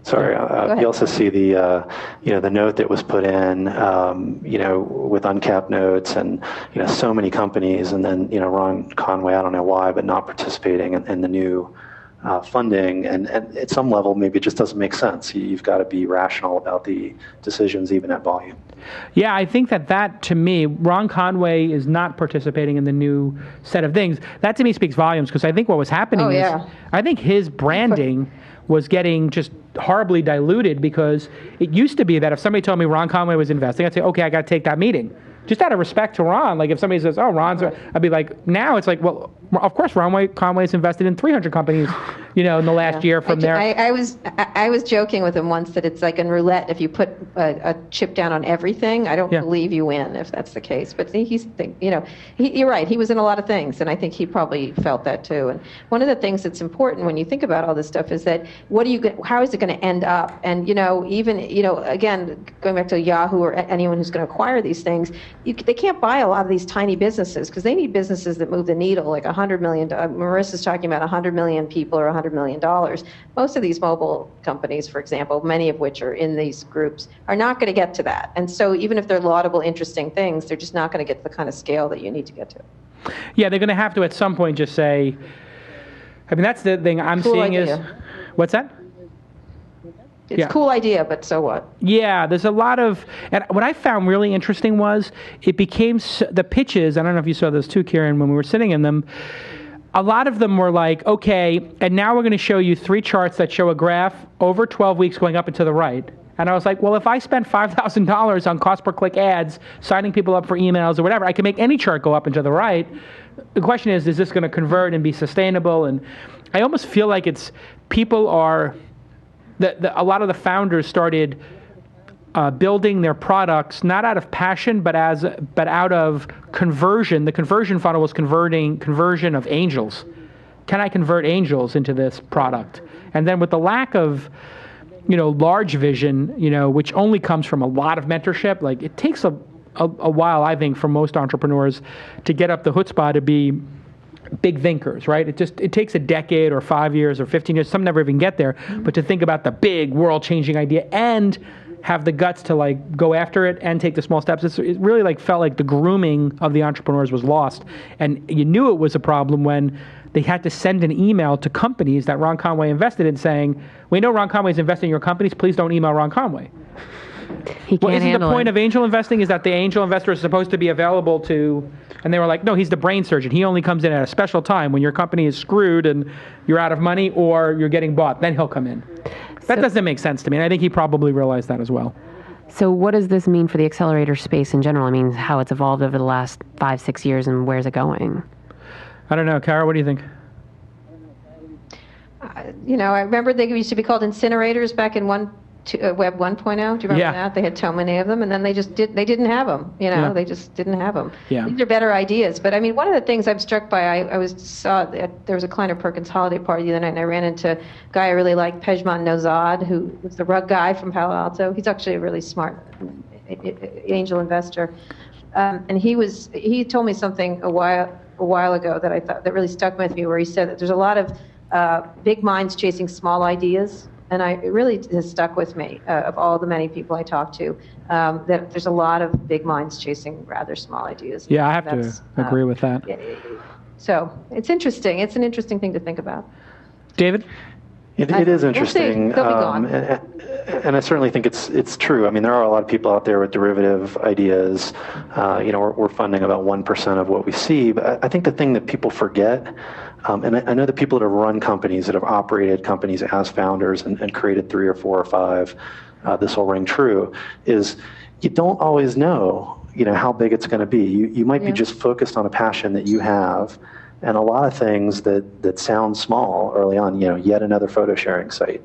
Sorry, you also see the the note that was put in, with uncapped notes and, so many companies, and then, Ron Conway, I don't know why, but not participating in the new funding. And at some level, maybe it just doesn't make sense. You've got to be rational about the decisions, even at volume. Yeah, I think that to me, Ron Conway is not participating in the new set of things. That to me speaks volumes, because I think what was happening is, I think his branding was getting just horribly diluted, because it used to be that if somebody told me Ron Conway was investing, I'd say, okay, I got to take that meeting. Just out of respect to Ron. Like if somebody says, oh, Ron's, I'd be like, now it's like, well, of course, Ron Conway's invested in 300 companies, in the last year from there. I was joking with him once that it's like in roulette. If you put a chip down on everything, I don't believe you win if that's the case. But you're right. He was in a lot of things, and I think he probably felt that too. And one of the things that's important when you think about all this stuff is that how is it going to end up? And again, going back to Yahoo or anyone who's going to acquire these things, they can't buy a lot of these tiny businesses, because they need businesses that move the needle, like 100 million. Marissa's talking about 100 million people or $100 million. Most of these mobile companies, for example, many of which are in these groups, are not going to get to that. And so even if they're laudable, interesting things, they're just not going to get the kind of scale that you need to get to. Yeah, they're going to have to at some point just say, I mean, that's the thing I'm seeing is, what's that? It's a cool idea, but so what? Yeah, there's a lot of, and what I found really interesting was it became, the pitches, I don't know if you saw those too, Kieran, when we were sitting in them, a lot of them were like, okay, and now we're going to show you 3 charts that show a graph over 12 weeks going up and to the right. And I was like, well, if I spend $5,000 on cost per click ads, signing people up for emails or whatever, I can make any chart go up and to the right. The question is this going to convert and be sustainable? And I almost feel like people are... a lot of the founders started building their products not out of passion, but out of conversion. The conversion funnel was conversion of angels. Can I convert angels into this product? And then with the lack of, large vision, which only comes from a lot of mentorship, like it takes a while, I think, for most entrepreneurs to get up the chutzpah to be big thinkers, right? It takes a decade or 5 years or 15 years. Some never even get there, but to think about the big world-changing idea and have the guts to go after it and take the small steps. It really felt like the grooming of the entrepreneurs was lost. And you knew it was a problem when they had to send an email to companies that Ron Conway invested in saying, we know Ron Conway's invested in your companies, please don't email Ron Conway. He can't Isn't the handle point it. of angel investing is that the angel investor is supposed to be available to, and they were like, no, he's the brain surgeon. He only comes in at a special time when your company is screwed and you're out of money or you're getting bought. Then he'll come in. That doesn't make sense to me. And I think he probably realized that as well. So what does this mean for the accelerator space in general? I mean, how it's evolved over the last 5-6 years and where's it going? I don't know. Kara, what do you think? I remember they used to be called incinerators back in Web 1.0. Do you remember that? They had so many of them, and then they didn't have them. They just didn't have them. Yeah. These are better ideas. But I mean, one of the things I'm struck by, saw that there was a Kleiner Perkins holiday party the other night, and I ran into a guy I really like, Pejman Nozad, who was the rug guy from Palo Alto. He's actually a really smart angel investor, and he told me something a while ago that I thought that really stuck with me, where he said that there's a lot of big minds chasing small ideas. And it really has stuck with me, of all the many people I talk to, that there's a lot of big minds chasing rather small ideas. Yeah, I have to agree with that. So it's interesting. It's an interesting thing to think about. David? It is interesting. We'll see. They'll be gone. And I certainly think it's true. I mean, there are a lot of people out there with derivative ideas. We're funding about 1% of what we see. But I think the thing that people forget, and I know the people that have run companies, that have operated companies as founders and created 3 or 4 or 5, this will ring true, is you don't always know, how big it's going to be. You might be just focused on a passion that you have, and a lot of things that sound small early on, yet another photo sharing site.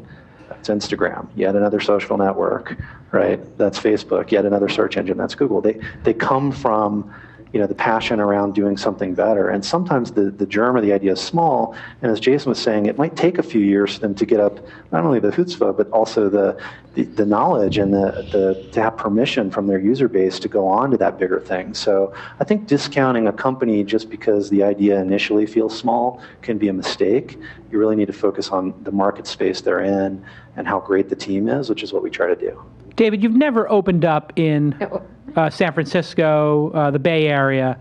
That's Instagram. Yet another social network, right? That's Facebook. Yet another search engine. That's Google. They come from the passion around doing something better. And sometimes the germ of the idea is small. And as Jason was saying, it might take a few years for them to get up not only the chutzpah, but also the knowledge and to have permission from their user base to go on to that bigger thing. So I think discounting a company just because the idea initially feels small can be a mistake. You really need to focus on the market space they're in and how great the team is, which is what we try to do. David, you've never opened up in San Francisco, the Bay Area.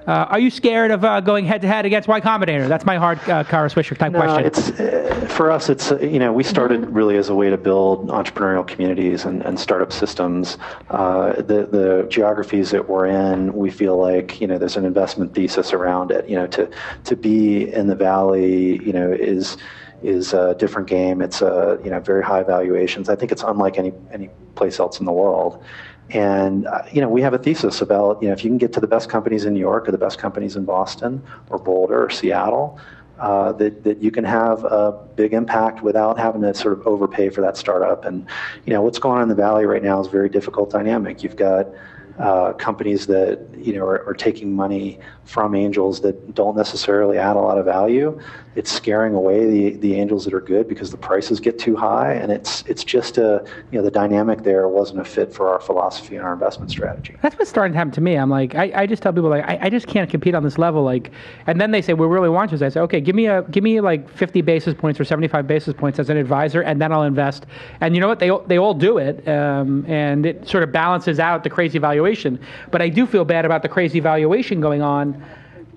Are you scared of going head-to-head against YCombinator? That's my hard Kara Swisher type question. For us, it's, we started really as a way to build entrepreneurial communities and startup systems. The geographies that we're in, we feel like, there's an investment thesis around it. To be in the Valley, is a different game. It's very high valuations. I think it's unlike any place else in the world. And we have a thesis about if you can get to the best companies in New York or the best companies in Boston or Boulder or Seattle, that you can have a big impact without having to sort of overpay for that startup. And what's going on in the Valley right now is a very difficult dynamic. You've got companies that are taking money from angels that don't necessarily add a lot of value. It's scaring away the angels that are good because the prices get too high, and it's just the dynamic there wasn't a fit for our philosophy and our investment strategy. That's what's starting to happen to me. I'm like, I just tell people I just can't compete on this level. And then they say, we really want you. I say, okay, give me like 50 basis points or 75 basis points as an advisor, and then I'll invest. And you know what? They all do it, and it sort of balances out the crazy valuation. But I do feel bad about the crazy valuation going on,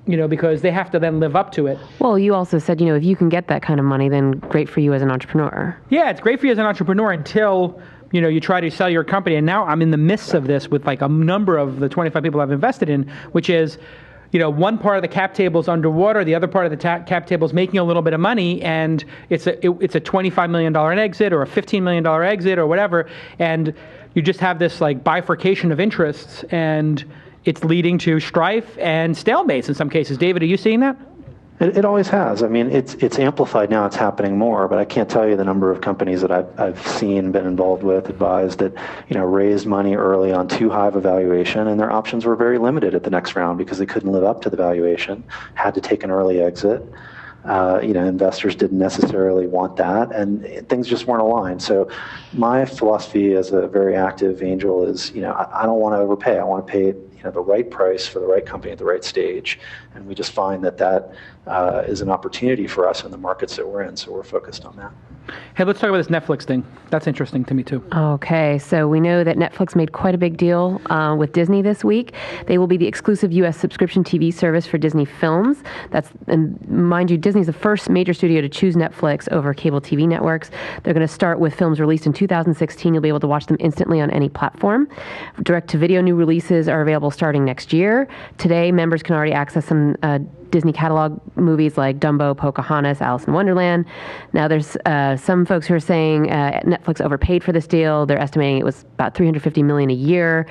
because they have to then live up to it. Well, you also said, if you can get that kind of money, then great for you as an entrepreneur. Yeah, it's great for you as an entrepreneur until, you try to sell your company. And now I'm in the midst of this with like a number of the 25 people I've invested in, which is, one part of the cap table is underwater, the other part of the cap table is making a little bit of money, and it's a $25 million exit or a $15 million exit or whatever, and you just have this like bifurcation of interests, and it's leading to strife and stalemates in some cases. David, are you seeing that? It always has. I mean, it's amplified now. It's happening more, but I can't tell you the number of companies that I've seen, been involved with, advised that raised money early on too high of a valuation, and their options were very limited at the next round because they couldn't live up to the valuation, had to take an early exit. Investors didn't necessarily want that, and things just weren't aligned. So my philosophy as a very active angel is, I don't want to overpay. I want to pay the right price for the right company at the right stage. And we just find that is an opportunity for us in the markets that we're in, so we're focused on that. Hey, let's talk about this Netflix thing. That's interesting to me, too. Okay, so we know that Netflix made quite a big deal with Disney this week. They will be the exclusive U.S. subscription TV service for Disney films. And mind you, Disney's the first major studio to choose Netflix over cable TV networks. They're going to start with films released in 2016. You'll be able to watch them instantly on any platform. Direct-to-video new releases are available starting next year. Today, members can already access some Disney catalog movies like Dumbo, Pocahontas, Alice in Wonderland. Now, there's some folks who are saying Netflix overpaid for this deal. They're estimating it was about $350 million a year.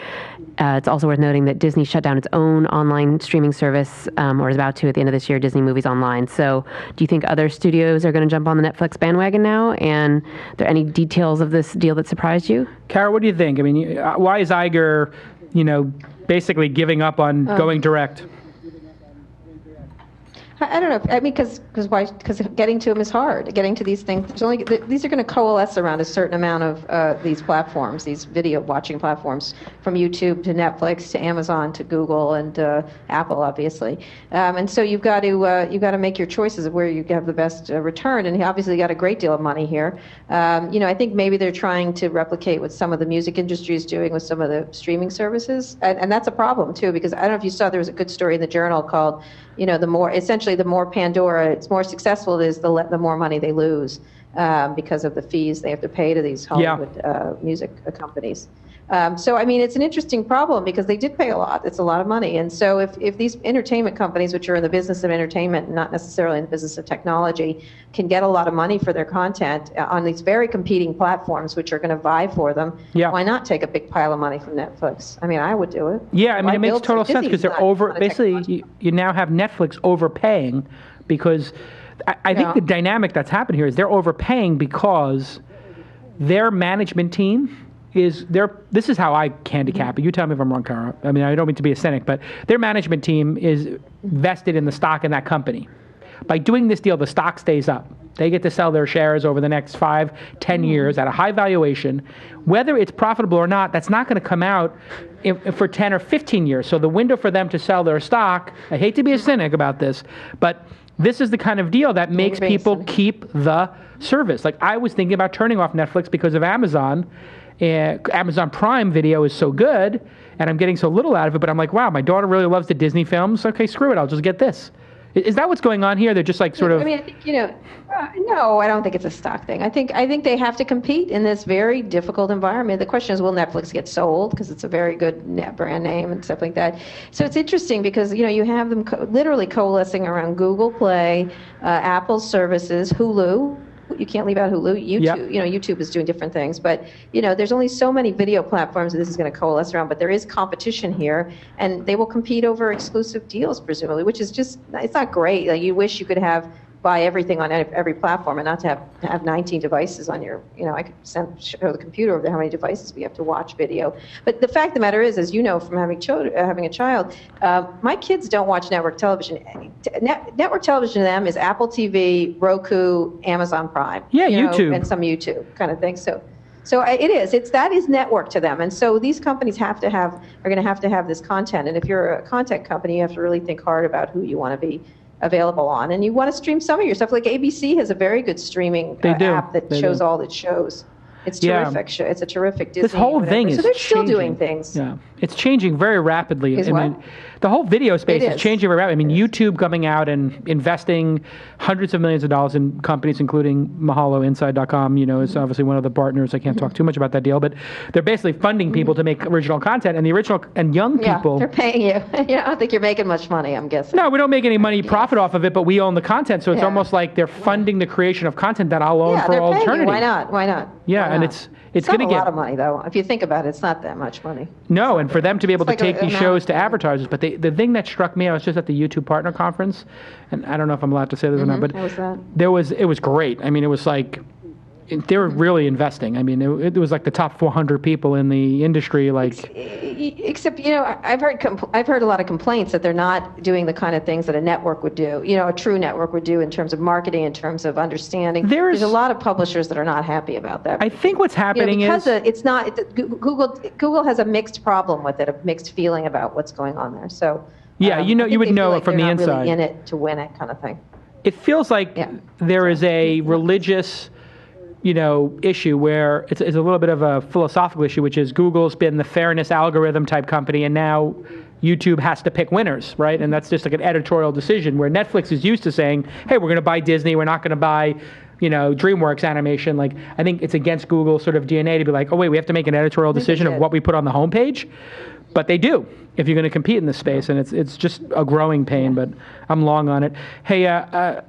It's also worth noting that Disney shut down its own online streaming service, or is about to at the end of this year, Disney Movies Online. So do you think other studios are going to jump on the Netflix bandwagon now? And are there any details of this deal that surprised you? Kara, what do you think? I mean, why is Iger, basically giving up on going direct? I don't know. I mean, because getting to them is hard. Getting to these things, these are going to coalesce around a certain amount of these platforms, these video watching platforms, from YouTube to Netflix to Amazon to Google and Apple, obviously. And so you've got to make your choices of where you have the best return. And he obviously got a great deal of money here. I think maybe they're trying to replicate what some of the music industry is doing with some of the streaming services, and that's a problem too. Because I don't know if you saw, there was a good story in the Journal called, the more Pandora, it's more successful it is, the more money they lose because of the fees they have to pay to these Hollywood music companies. So, I mean, it's an interesting problem because they did pay a lot. It's a lot of money. And so if these entertainment companies, which are in the business of entertainment, not necessarily in the business of technology, can get a lot of money for their content on these very competing platforms, which are going to vie for them, why not take a big pile of money from Netflix? I mean, I would do it. Yeah, I mean, it makes total sense because they're basically, you now have Netflix overpaying because I think the dynamic that's happened here is they're overpaying because their management team this is how I handicap it. You tell me if I'm wrong, Kara. I mean, I don't mean to be a cynic, but their management team is vested in the stock in that company. By doing this deal, the stock stays up. They get to sell their shares over the next 5-10 years at a high valuation. Whether it's profitable or not, that's not going to come out for 10 or 15 years. So the window for them to sell their stock, I hate to be a cynic about this, but this is the kind of deal that makes people keep the service. Like, I was thinking about turning off Netflix because of Amazon. Amazon Prime Video is so good, and I'm getting so little out of it, but I'm like, wow, my daughter really loves the Disney films. Okay, screw it, I'll just get this. Is that what's going on here? They're just like sort of... I mean, I think, no, I don't think it's a stock thing. I think they have to compete in this very difficult environment. The question is, will Netflix get sold? Because it's a very good brand name and stuff like that. So it's interesting because, you have them literally coalescing around Google Play, Apple's services, Hulu. You can't leave out Hulu. YouTube, YouTube is doing different things, but there's only so many video platforms that this is going to coalesce around. But there is competition here, and they will compete over exclusive deals, presumably, which is it's not great. Like, you wish you could buy everything on every platform and not to have 19 devices on your. I could show the computer over there how many devices we have to watch video. But the fact of the matter is, as you know from having a child, my kids don't watch network television. Network television to them is Apple TV, Roku, Amazon Prime, YouTube, and some YouTube kind of thing. So it is. That is network to them, and so these companies are going to have this content. And if you're a content company, you have to really think hard about who you want to be available on, and you want to stream some of your stuff. Like ABC has a very good streaming app that shows all its shows. It's terrific. It's a terrific Disney. This whole thing is so they're still doing things. Yeah, it's changing very rapidly. I mean, the whole video space is changing very rapidly. I mean, YouTube coming out and investing hundreds of millions of dollars in companies, including Mahalo, Inside.com, is obviously one of the partners. I can't talk too much about that deal, but they're basically funding people to make original content, and the original and young people. They're paying you. I don't think you're making much money, I'm guessing. No, we don't make any money profit off of it, but we own the content, so it's almost like they're funding the creation of content that I'll own for all eternity. Why not? Yeah, and it's going to get a lot of money, though. If you think about it, it's not that much money. No, and for them to be able to take these shows to advertisers. But the thing that struck me, I was just at the YouTube Partner Conference, and I don't know if I'm allowed to say this or not, but how was that? It was great. I mean, it was like they were really investing. I mean, it was like the top 400 people in the industry. Except, I've heard a lot of complaints that they're not doing the kind of things that a network would do. A true network would do in terms of marketing, in terms of understanding. There's a lot of publishers that are not happy about that. I think what's happening because it's not Google has a mixed problem with it, a mixed feeling about what's going on there. So you would know it from the inside. Really in it to win it, kind of thing. It feels like there is a religious issue where it's a little bit of a philosophical issue, which is Google's been the fairness algorithm type company, and now YouTube has to pick winners, right? And that's just like an editorial decision where Netflix is used to saying, hey, we're going to buy Disney, we're not going to buy, DreamWorks animation. Like, I think it's against Google's sort of DNA to be like, oh, wait, we have to make an editorial decision of what we put on the homepage. But they do if you're going to compete in this space, and it's just a growing pain, but I'm long on it. Hey,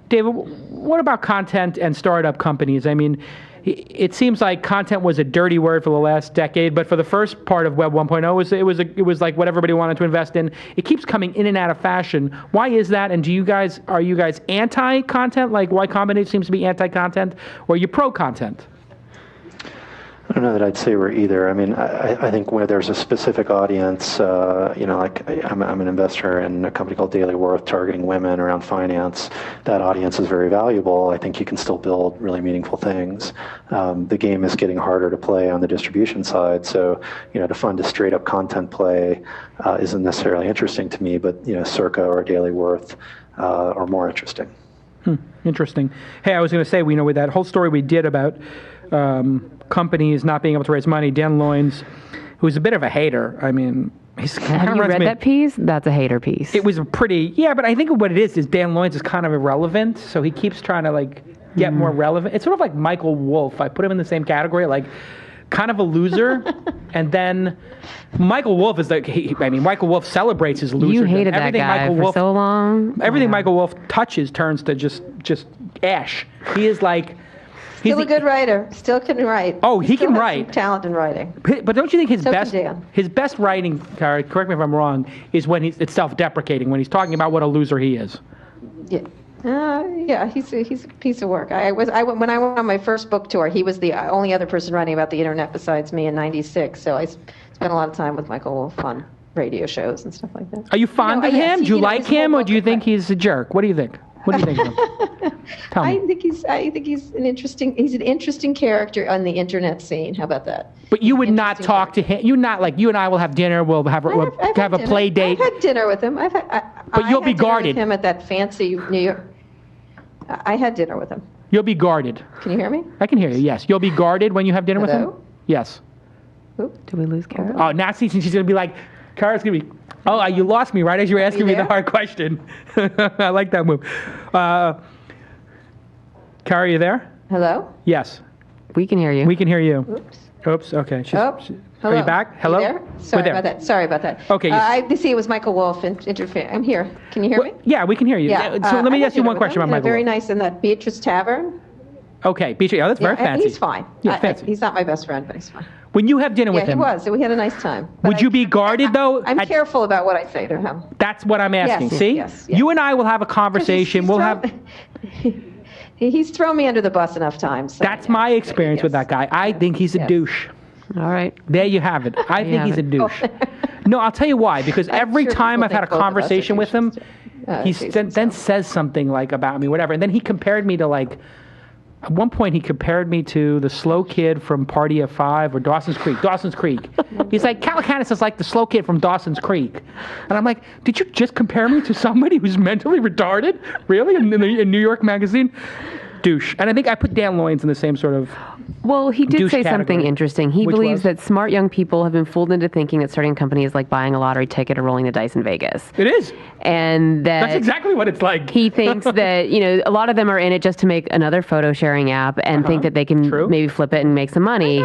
David, what about content and startup companies? I mean, it seems like content was a dirty word for the last decade, but for the first part of Web 1.0, it was like what everybody wanted to invest in. It keeps coming in and out of fashion. Why is that? And are you guys anti-content, like Y-Combinator seems to be anti-content, or are you pro-content? I don't know that I'd say we're either. I mean, I think where there's a specific audience, like I'm an investor in a company called Daily Worth targeting women around finance. That audience is very valuable. I think you can still build really meaningful things. The game is getting harder to play on the distribution side. So, to fund a straight up content play isn't necessarily interesting to me, but, Cir.ca or Daily Worth are more interesting. Interesting. Hey, I was going to say, with that whole story we did about companies not being able to raise money, Dan Lyons, who's a bit of a hater. I mean, have you read that piece? That's a hater piece. It was but I think what it is Dan Lyons is kind of irrelevant, so he keeps trying to get more relevant. It's sort of like Michael Wolff. I put him in the same category, kind of a loser, and then Michael Wolff is Michael Wolff celebrates his loser. You hated that guy for so long. Everything Michael Wolff touches turns to just ash. He is like... Still a good writer. Still can write. Oh, he can write. Talent in writing. But don't you think his best writing, Kara, correct me if I'm wrong, is when it's self-deprecating, when he's talking about what a loser he is. Yeah. He's a piece of work. When I went on my first book tour, he was the only other person writing about the internet besides me in '96. So I spent a lot of time with Michael Wolff on radio shows and stuff like that. Are you fond of him? Do you like him, or do you think he's a jerk? What do you think? What do you think of him? Tell me. I think he's an interesting character on the internet scene. How about that? But you would not talk to him. You and I will have dinner. We'll have a play date. I've had dinner with him. But you'll be guarded. With him at that fancy New York. I had dinner with him. You'll be guarded. Can you hear me? I can hear you. Yes. You'll be guarded when you have dinner with him. Yes. Oop. Did we lose Kara? Oh, now she's going to be like, Kara's going to be. Oh, you lost me right as you were asking me the hard question. I like that move. Kara, are you there? Hello? Yes. We can hear you. We can hear you. Oops. Okay. Hello? Are you back? Hello? Are you there? Sorry about that. Okay. I see it was Michael Wolff interfering. I'm here. Can you hear me? Yeah, we can hear you. Yeah. So let me ask you one question about Michael Wolff. Very nice in that Beatrice Tavern. Okay. Beatrice. Oh, that's very fancy. He's fine. Yeah, fancy. He's not my best friend, but he's fine. When you have dinner with him. Yeah, he was. We had a nice time. Would you be guarded, though? I'm careful about what I say to him. That's what I'm asking. Yes, See? yes. You and I will have a conversation. He's thrown me under the bus enough times. So that's my experience with that guy. I think he's a douche. All right. There you have it. I think he's a douche. No, I'll tell you why. Because every time I've had a conversation with him, he then says something about me, whatever. And then he compared me to at one point, he compared me to the slow kid from Party of Five or Dawson's Creek. He's like, Calacanis is like the slow kid from Dawson's Creek. And I'm like, did you just compare me to somebody who's mentally retarded? Really? In New York Magazine? Douche. And I think I put Dan Lyons in the same sort of Well, he did say something interesting. He believes was? that smart young people have been fooled into thinking that starting companies is like buying a lottery ticket or rolling the dice in Vegas. It is. And that's exactly what it's like. He thinks that, a lot of them are in it just to make another photo sharing app and think that they can maybe flip it and make some money.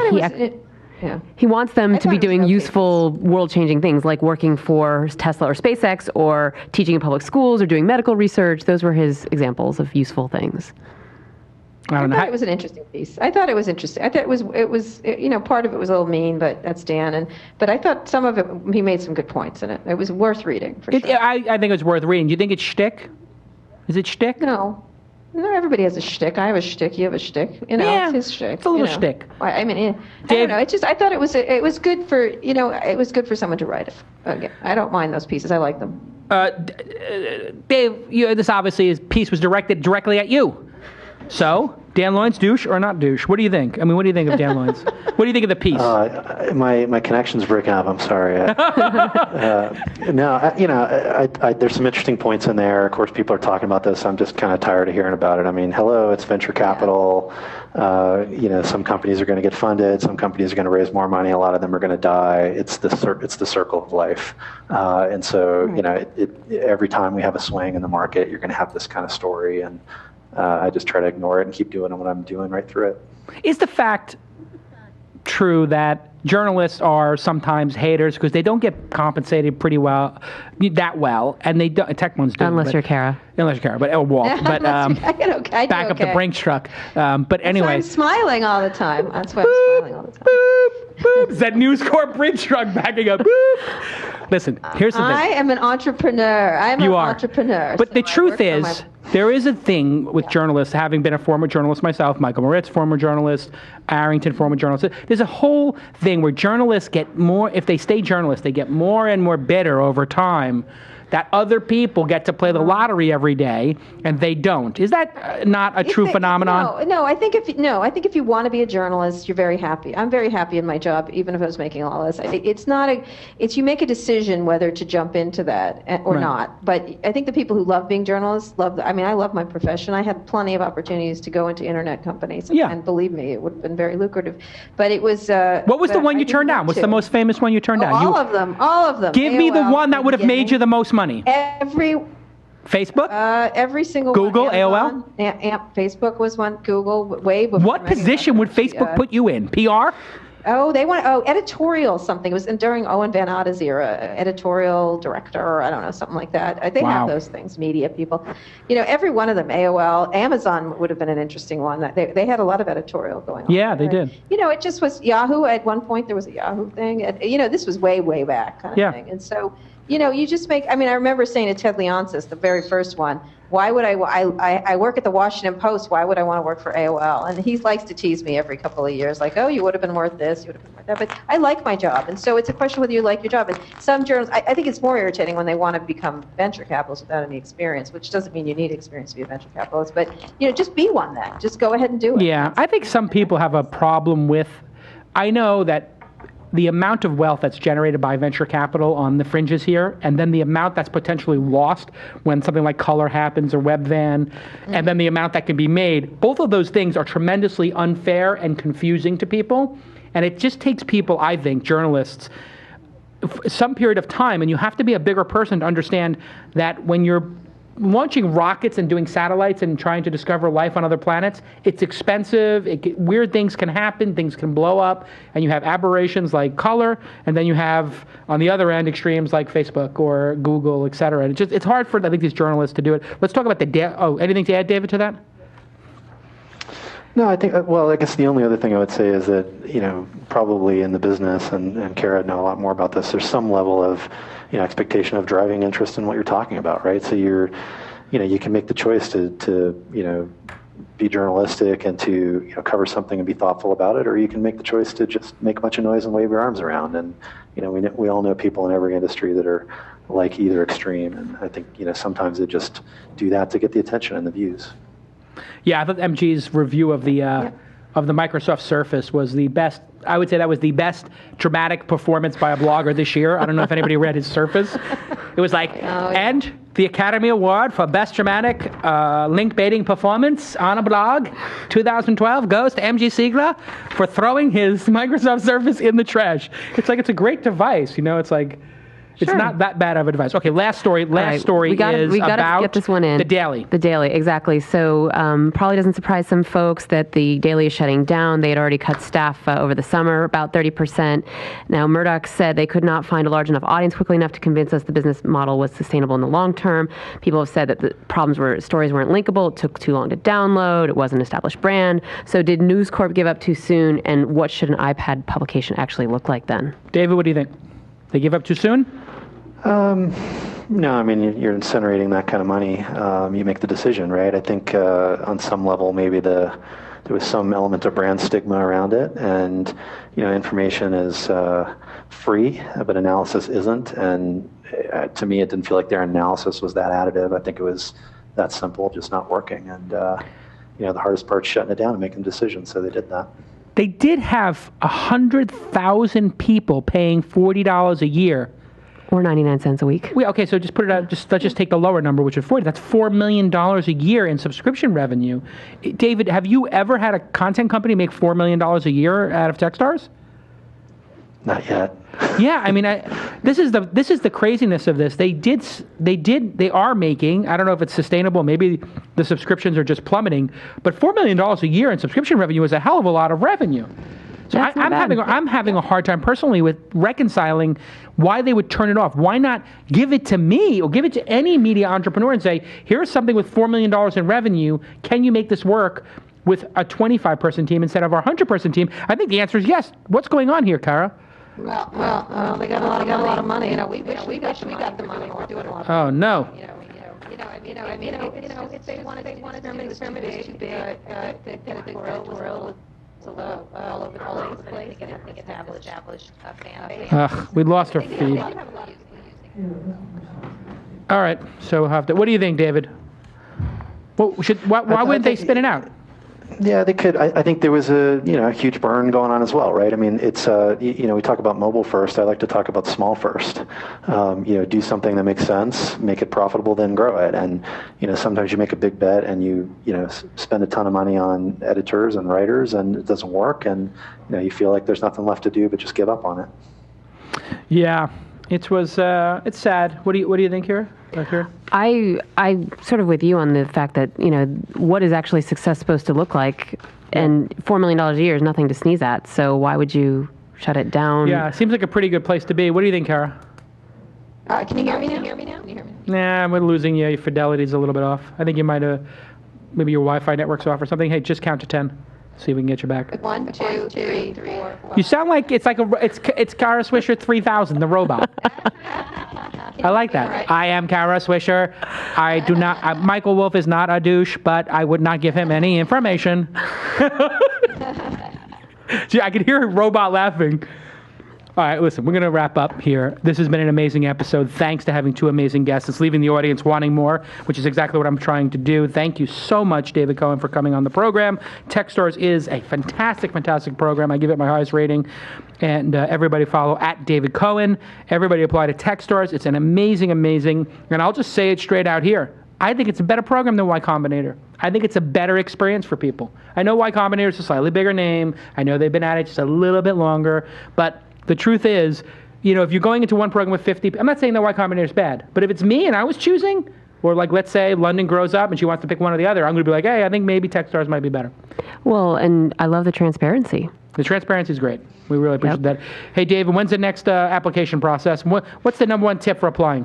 He wants them to be doing useful, world-changing things like working for Tesla or SpaceX or teaching in public schools or doing medical research. Those were his examples of useful things. I thought it was an interesting piece. I thought it was interesting. I thought it was part of it was a little mean, but that's Dan. But I thought some of it, he made some good points in it. It was worth reading, for sure. I think it was worth reading. Do you think it's shtick? Is it shtick? No, everybody has a shtick. I have a shtick. You have a shtick. It's his shtick. It's a little shtick. I don't know. I thought it was good for, it was good for someone to write it. Again, I don't mind those pieces. I like them. Dave, this obviously piece was directed directly at you. So, Dan Lyons, douche or not douche? What do you think? I mean, what do you think of Dan Lyons? What do you think of the piece? My connection's breaking up. I'm sorry. There's some interesting points in there. Of course, people are talking about this. I'm just kind of tired of hearing about it. I mean, hello, it's venture capital. some companies are going to get funded, some companies are going to raise more money, a lot of them are going to die. It's the circle of life. And so, every time we have a swing in the market, you're going to have this kind of story. And I just try to ignore it and keep doing what I'm doing right through it. Is the fact true that journalists are sometimes haters because they don't get compensated that well, and they don't, tech ones do. Unless you're Kara. But Walt. But back up the Brinks truck. But anyway. I'm smiling all the time. That's why I'm smiling all the time. Boop, boop. Is that NewsCorp Brinks truck backing up? Boop. Listen, here's the thing. I am an entrepreneur. Entrepreneur. But the truth is, there is a thing with journalists, having been a former journalist myself, Michael Moritz, former journalist, Arrington, former journalist. There's a whole thing where journalists get more, if they stay journalists, they get more and more bitter over time that other people get to play the lottery every day and they don't. Is that not a true phenomenon? No. I think if you want to be a journalist, you're very happy. I'm very happy in my job, even if I was making all this. It's you make a decision whether to jump into that or not. But I think the people who love being journalists I love my profession. I had plenty of opportunities to go into internet companies. Yeah. And believe me, it would have been very lucrative. But it was. What was the one you turned down? What's the most famous one you turned down? All of them. Give me the one that would have made you the most money. Facebook? Every single Google, one. AOL? Facebook was one. Google, way before. What position would Facebook put you in? PR? Editorial something. It was during Owen Van Otte's era, editorial director, I don't know, something like that. They have those things, media people. Every one of them, AOL, Amazon would have been an interesting one. They had a lot of editorial going on. Yeah, they did. It just was Yahoo. At one point, there was a Yahoo thing. And, this was way, way back kind of thing. And so, you just make, I remember saying to Ted Leonsis, the very first one, why would I work at the Washington Post, why would I want to work for AOL? And he likes to tease me every couple of years, like, you would have been worth this, you would have been worth that. But I like my job. And so it's a question whether you like your job. And some journalists, I think it's more irritating when they want to become venture capitalists without any experience, which doesn't mean you need experience to be a venture capitalist. But, just be one then. Just go ahead and do it. Yeah, I think some people have a problem with, I know that the amount of wealth that's generated by venture capital on the fringes here, and then the amount that's potentially lost when something like Color happens or Webvan, and then the amount that can be made, both of those things are tremendously unfair and confusing to people. And it just takes people, I think, journalists, some period of time, and you have to be a bigger person to understand that when you're launching rockets and doing satellites and trying to discover life on other planets, it's expensive. Weird things can happen. Things can blow up. And you have aberrations like Color. And then you have, on the other end, extremes like Facebook or Google, et cetera. And it's hard for, I think, these journalists to do it. Let's talk about anything to add, David, to that? No, I think, I guess the only other thing I would say is that, probably in the business, and Kara know a lot more about this, there's some level of, expectation of driving interest in what you're talking about, right? So you can make the choice to be journalistic and to cover something and be thoughtful about it, or you can make the choice to just make a bunch of noise and wave your arms around. And we all know people in every industry that are like either extreme, and I think sometimes they just do that to get the attention and the views. Yeah, I thought MG's review of the Microsoft Surface was the best. I would say that was the best dramatic performance by a blogger this year. I don't know if anybody read his Surface. It was like, and the Academy Award for Best Dramatic Link Baiting Performance on a Blog 2012 goes to MG Siegler for throwing his Microsoft Surface in the trash. It's like, it's a great device. It's like, it's not that bad of advice. Okay, last story. We gotta get this one in. The Daily. The Daily, exactly. So probably doesn't surprise some folks that the Daily is shutting down. They had already cut staff over the summer, about 30%. Now, Murdoch said they could not find a large enough audience quickly enough to convince us the business model was sustainable in the long term. People have said that the problems were stories weren't linkable. It took too long to download. It wasn't an established brand. So did NewsCorp give up too soon? And what should an iPad publication actually look like then? David, what do you think? They give up too soon? No, you're incinerating that kind of money. You make the decision, right? I think on some level maybe there was some element of brand stigma around it, and information is free, but analysis isn't. And to me, it didn't feel like their analysis was that additive. I think it was that simple, just not working. And the hardest part's shutting it down and making decisions. So they did that. They did have 100,000 people paying $40 a year Or 99 cents a week. Okay, so just put it out. Let's just take the lower number, which is 40. That's $4 million a year in subscription revenue. David, have you ever had a content company make $4 million a year out of TechStars? Not yet. Yeah, I mean, this is the craziness of this. They are making. I don't know if it's sustainable. Maybe the subscriptions are just plummeting. But $4 million a year in subscription revenue is a hell of a lot of revenue. So I'm having a hard time personally with reconciling why they would turn it off. Why not give it to me or give it to any media entrepreneur and say, here's something with $4 million in revenue. Can you make this work with a 25-person team instead of our 100-person team? I think the answer is yes. What's going on here, Kara? Well, they got a lot of money. We got the money. We're doing a lot. Oh no. If they wanted to experiment is too big. The world all over the place. They can establish a fan base. We lost our feed. All right, so we'll have to. What do you think, David? Why wouldn't they spin it out? Yeah, they could. I think there was a huge burn going on as well, right? I mean, it's we talk about mobile first. I like to talk about small first. Do something that makes sense, make it profitable, then grow it. And sometimes you make a big bet and you spend a ton of money on editors and writers, and it doesn't work, and you feel like there's nothing left to do but just give up on it. Yeah, it's sad. What do you think here? I sort of with you on the fact that, what is actually success supposed to look like? And $4 million a year is nothing to sneeze at. So why would you shut it down? Yeah, it seems like a pretty good place to be. What do you think, Kara? Can you hear me now? Nah, we're losing you. Your fidelity's a little bit off. I think you might have, maybe your Wi-Fi network's off or something. Hey, just count to 10. See if we can get you back. 1, 2, 3, 4. You sound like it's Kara Swisher 3000, the robot. I like that. Right. I am Kara Swisher. I do not. Michael Wolff is not a douche, but I would not give him any information. See, I could hear a robot laughing. All right, listen, we're going to wrap up here. This has been an amazing episode. Thanks to having two amazing guests. It's leaving the audience wanting more, which is exactly what I'm trying to do. Thank you so much, David Cohen, for coming on the program. TechStars is a fantastic, fantastic program. I give it my highest rating. And everybody follow at David Cohen. Everybody apply to TechStars. It's an amazing, amazing, and I'll just say it straight out here. I think it's a better program than YCombinator. I think it's a better experience for people. I know YCombinator is a slightly bigger name. I know they've been at it just a little bit longer, but the truth is, if you're going into one program with 50, I'm not saying that YCombinator is bad, but if it's me and I was choosing, or like let's say London grows up and she wants to pick one or the other, I'm going to be like, hey, I think maybe TechStars might be better. Well, and I love the transparency. The transparency is great. We really appreciate that. Hey, David, when's the next application process? What's the number one tip for applying?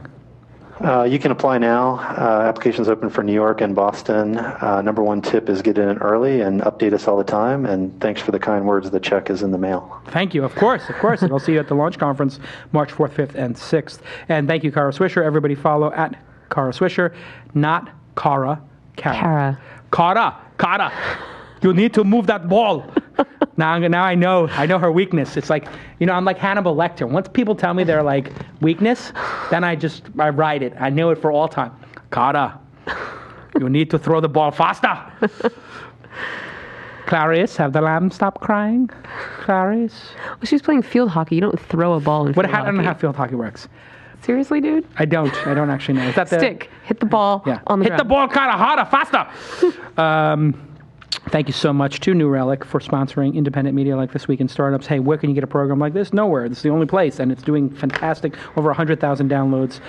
You can apply now. Applications open for New York and Boston. Number one tip is get in early and update us all the time. And thanks for the kind words. The check is in the mail. Thank you. Of course. And I'll see you at the launch conference March 4th, 5th, and 6th. And thank you, Kara Swisher. Everybody follow at Kara Swisher, not Kara. Kara. Kara. You need to move that ball. Now I know her weakness. It's like, I'm like Hannibal Lecter. Once people tell me they're like weakness, then I ride it. I know it for all time. Kara, you need to throw the ball faster. Clarice, have the lamb stopped crying? Clarice? Well, she's playing field hockey. You don't throw a ball in field hockey. I don't know how field hockey works. Seriously, dude? I don't actually know. Is that Stick. Hit the ball on the ground. Hit the ball kind of harder, faster. Thank you so much to NewRelic for sponsoring independent media like This Week in Startups. Hey, where can you get a program like this? Nowhere. This is the only place, and it's doing fantastic. Over 100,000 downloads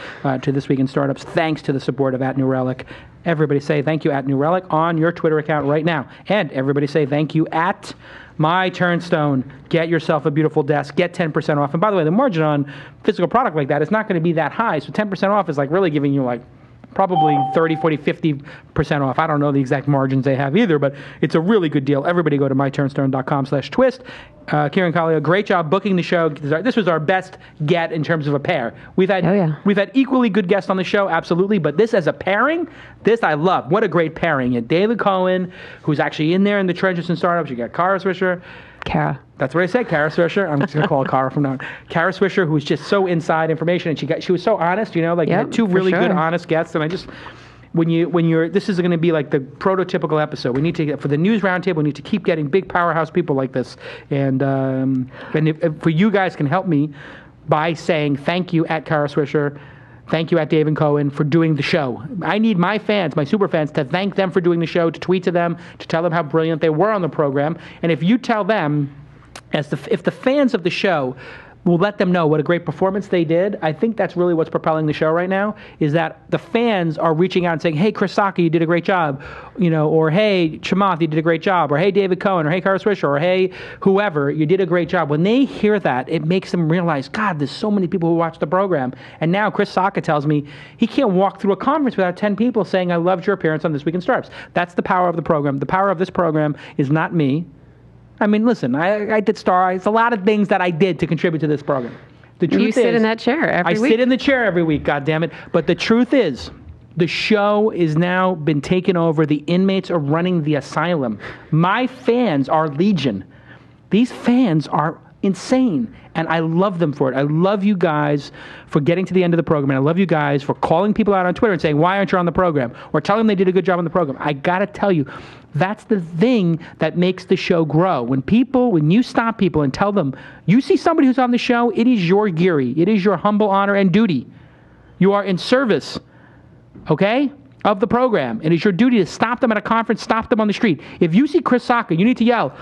to This Week in Startups, thanks to the support of at NewRelic. Everybody say thank you at NewRelic on your Twitter account right now. And everybody say thank you at myTurnstone. Get yourself a beautiful desk. Get 10% off. And by the way, the margin on physical product like that is not going to be that high. So 10% off is like really giving you like probably 30, 40, 50% off. I don't know the exact margins they have either, but it's a really good deal. Everybody go to myturnstone.com/twist. Kieran Collier, great job booking the show. This was our best get in terms of a pair. We've had equally good guests on the show, absolutely, but this as a pairing, this I love. What a great pairing. You had David Cohen, who's actually in there in the trenches and startups. You got Kara Swisher. Kara. That's what I said, Kara Swisher. I'm just going to call her Kara from now on. Kara Swisher, who's just so inside information, and she was so honest, you had two really good, honest guests, and I just, this is going to be like the prototypical episode. We need to, for the news roundtable, we need to keep getting big powerhouse people like this, and if you guys can help me by saying thank you at Kara Swisher, thank you at Dave and Cohen for doing the show. I need my fans, my super fans, to thank them for doing the show, to tweet to them, to tell them how brilliant they were on the program. And if you tell them, if the fans of the show will let them know what a great performance they did, I think that's really what's propelling the show right now, is that the fans are reaching out and saying, hey, Chris Sacca, you did a great job, or hey, Chamath, you did a great job, or hey, David Cohen, or hey, Kara Swisher, or hey, whoever, you did a great job. When they hear that, it makes them realize, God, there's so many people who watch the program. And now Chris Sacca tells me he can't walk through a conference without 10 people saying, I loved your appearance on This Week in Startups. That's the power of the program. The power of this program is not me. I mean, listen, I did it's a lot of things that I did to contribute to this program. The truth You sit is, in that chair every week. I sit in the chair every week, goddammit. But the truth is, the show is now been taken over. The inmates are running the asylum. My fans are legion. These fans are insane, and I love them for it. I love you guys for getting to the end of the program, and I love you guys for calling people out on Twitter and saying, why aren't you on the program? Or telling them they did a good job on the program. I gotta tell you, that's the thing that makes the show grow. When you stop people and tell them, you see somebody who's on the show, it is your Geary. It is your humble honor and duty. You are in service, okay, of the program. It is your duty to stop them at a conference, stop them on the street. If you see Chris Sacca, you need to yell,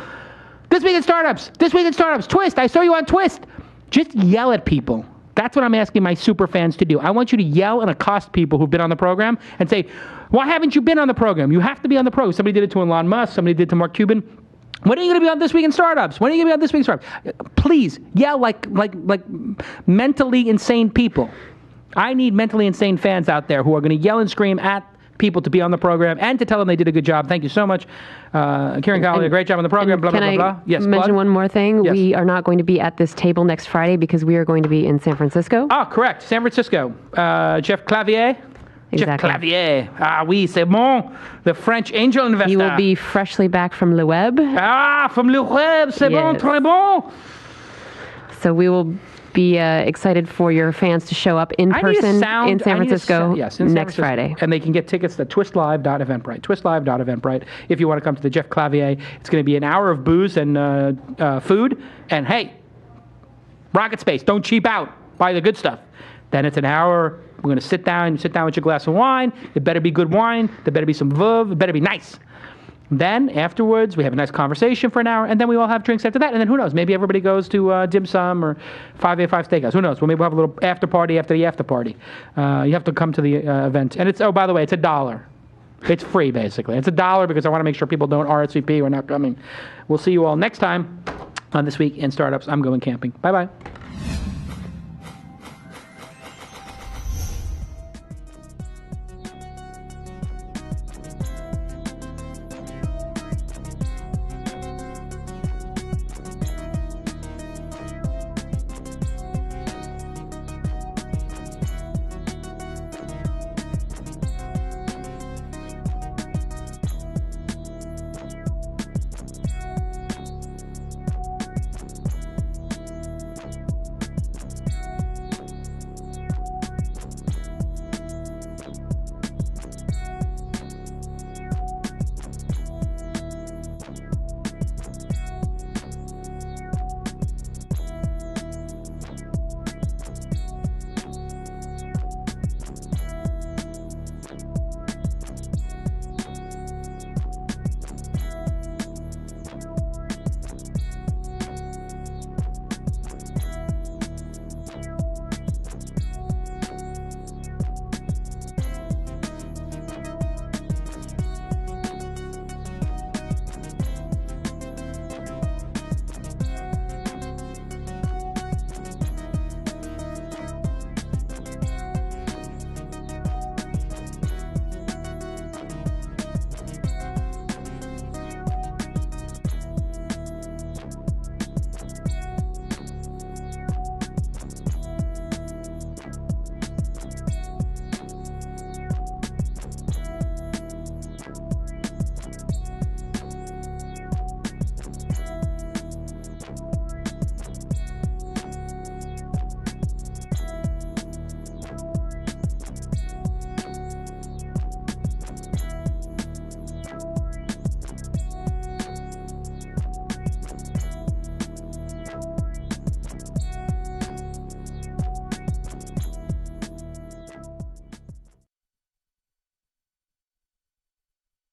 This Week in Startups, This Week in Startups, Twist, I saw you on Twist. Just yell at people. That's what I'm asking my super fans to do. I want you to yell and accost people who've been on the program and say, why haven't you been on the program? You have to be on the program. Somebody did it to Elon Musk. Somebody did it to Mark Cuban. When are you going to be on This Week in Startups? When are you going to be on This Week in Startups? Please, yell like mentally insane people. I need mentally insane fans out there who are going to yell and scream at people to be on the program and to tell them they did a good job. Thank you so much. Kieran Cowley, a great job on the program, blah, blah, blah, blah. Yes, mention one more thing? Yes. We are not going to be at this table next Friday because we are going to be in San Francisco. Ah, correct. San Francisco. Jeff Clavier. Exactly. Jeff Clavier. Ah, oui, c'est bon. The French angel investor. You will be freshly back from Le Web. Ah, from Le Web. C'est bon, Yes. très bon. So we will be excited for your fans to show up in person in San Francisco next Friday. And they can get tickets at twistlive.eventbrite. Twistlive.eventbrite. If you want to come to the Jeff Clavier, it's going to be an hour of booze and food. And hey, rocket space, don't cheap out. Buy the good stuff. Then it's an hour. We're going to sit down. You sit down with your glass of wine. It better be good wine. There better be some veuve. It better be nice. Then afterwards, we have a nice conversation for an hour, and then we all have drinks after that. And then who knows? Maybe everybody goes to dim sum or 585 Steakhouse. Who knows? Well, maybe we'll have a little after party after the after party. You have to come to the event. And by the way, it's $1. It's free, basically. It's $1 because I want to make sure people don't RSVP or not coming. We'll see you all next time on This Week in Startups. I'm going camping. Bye-bye.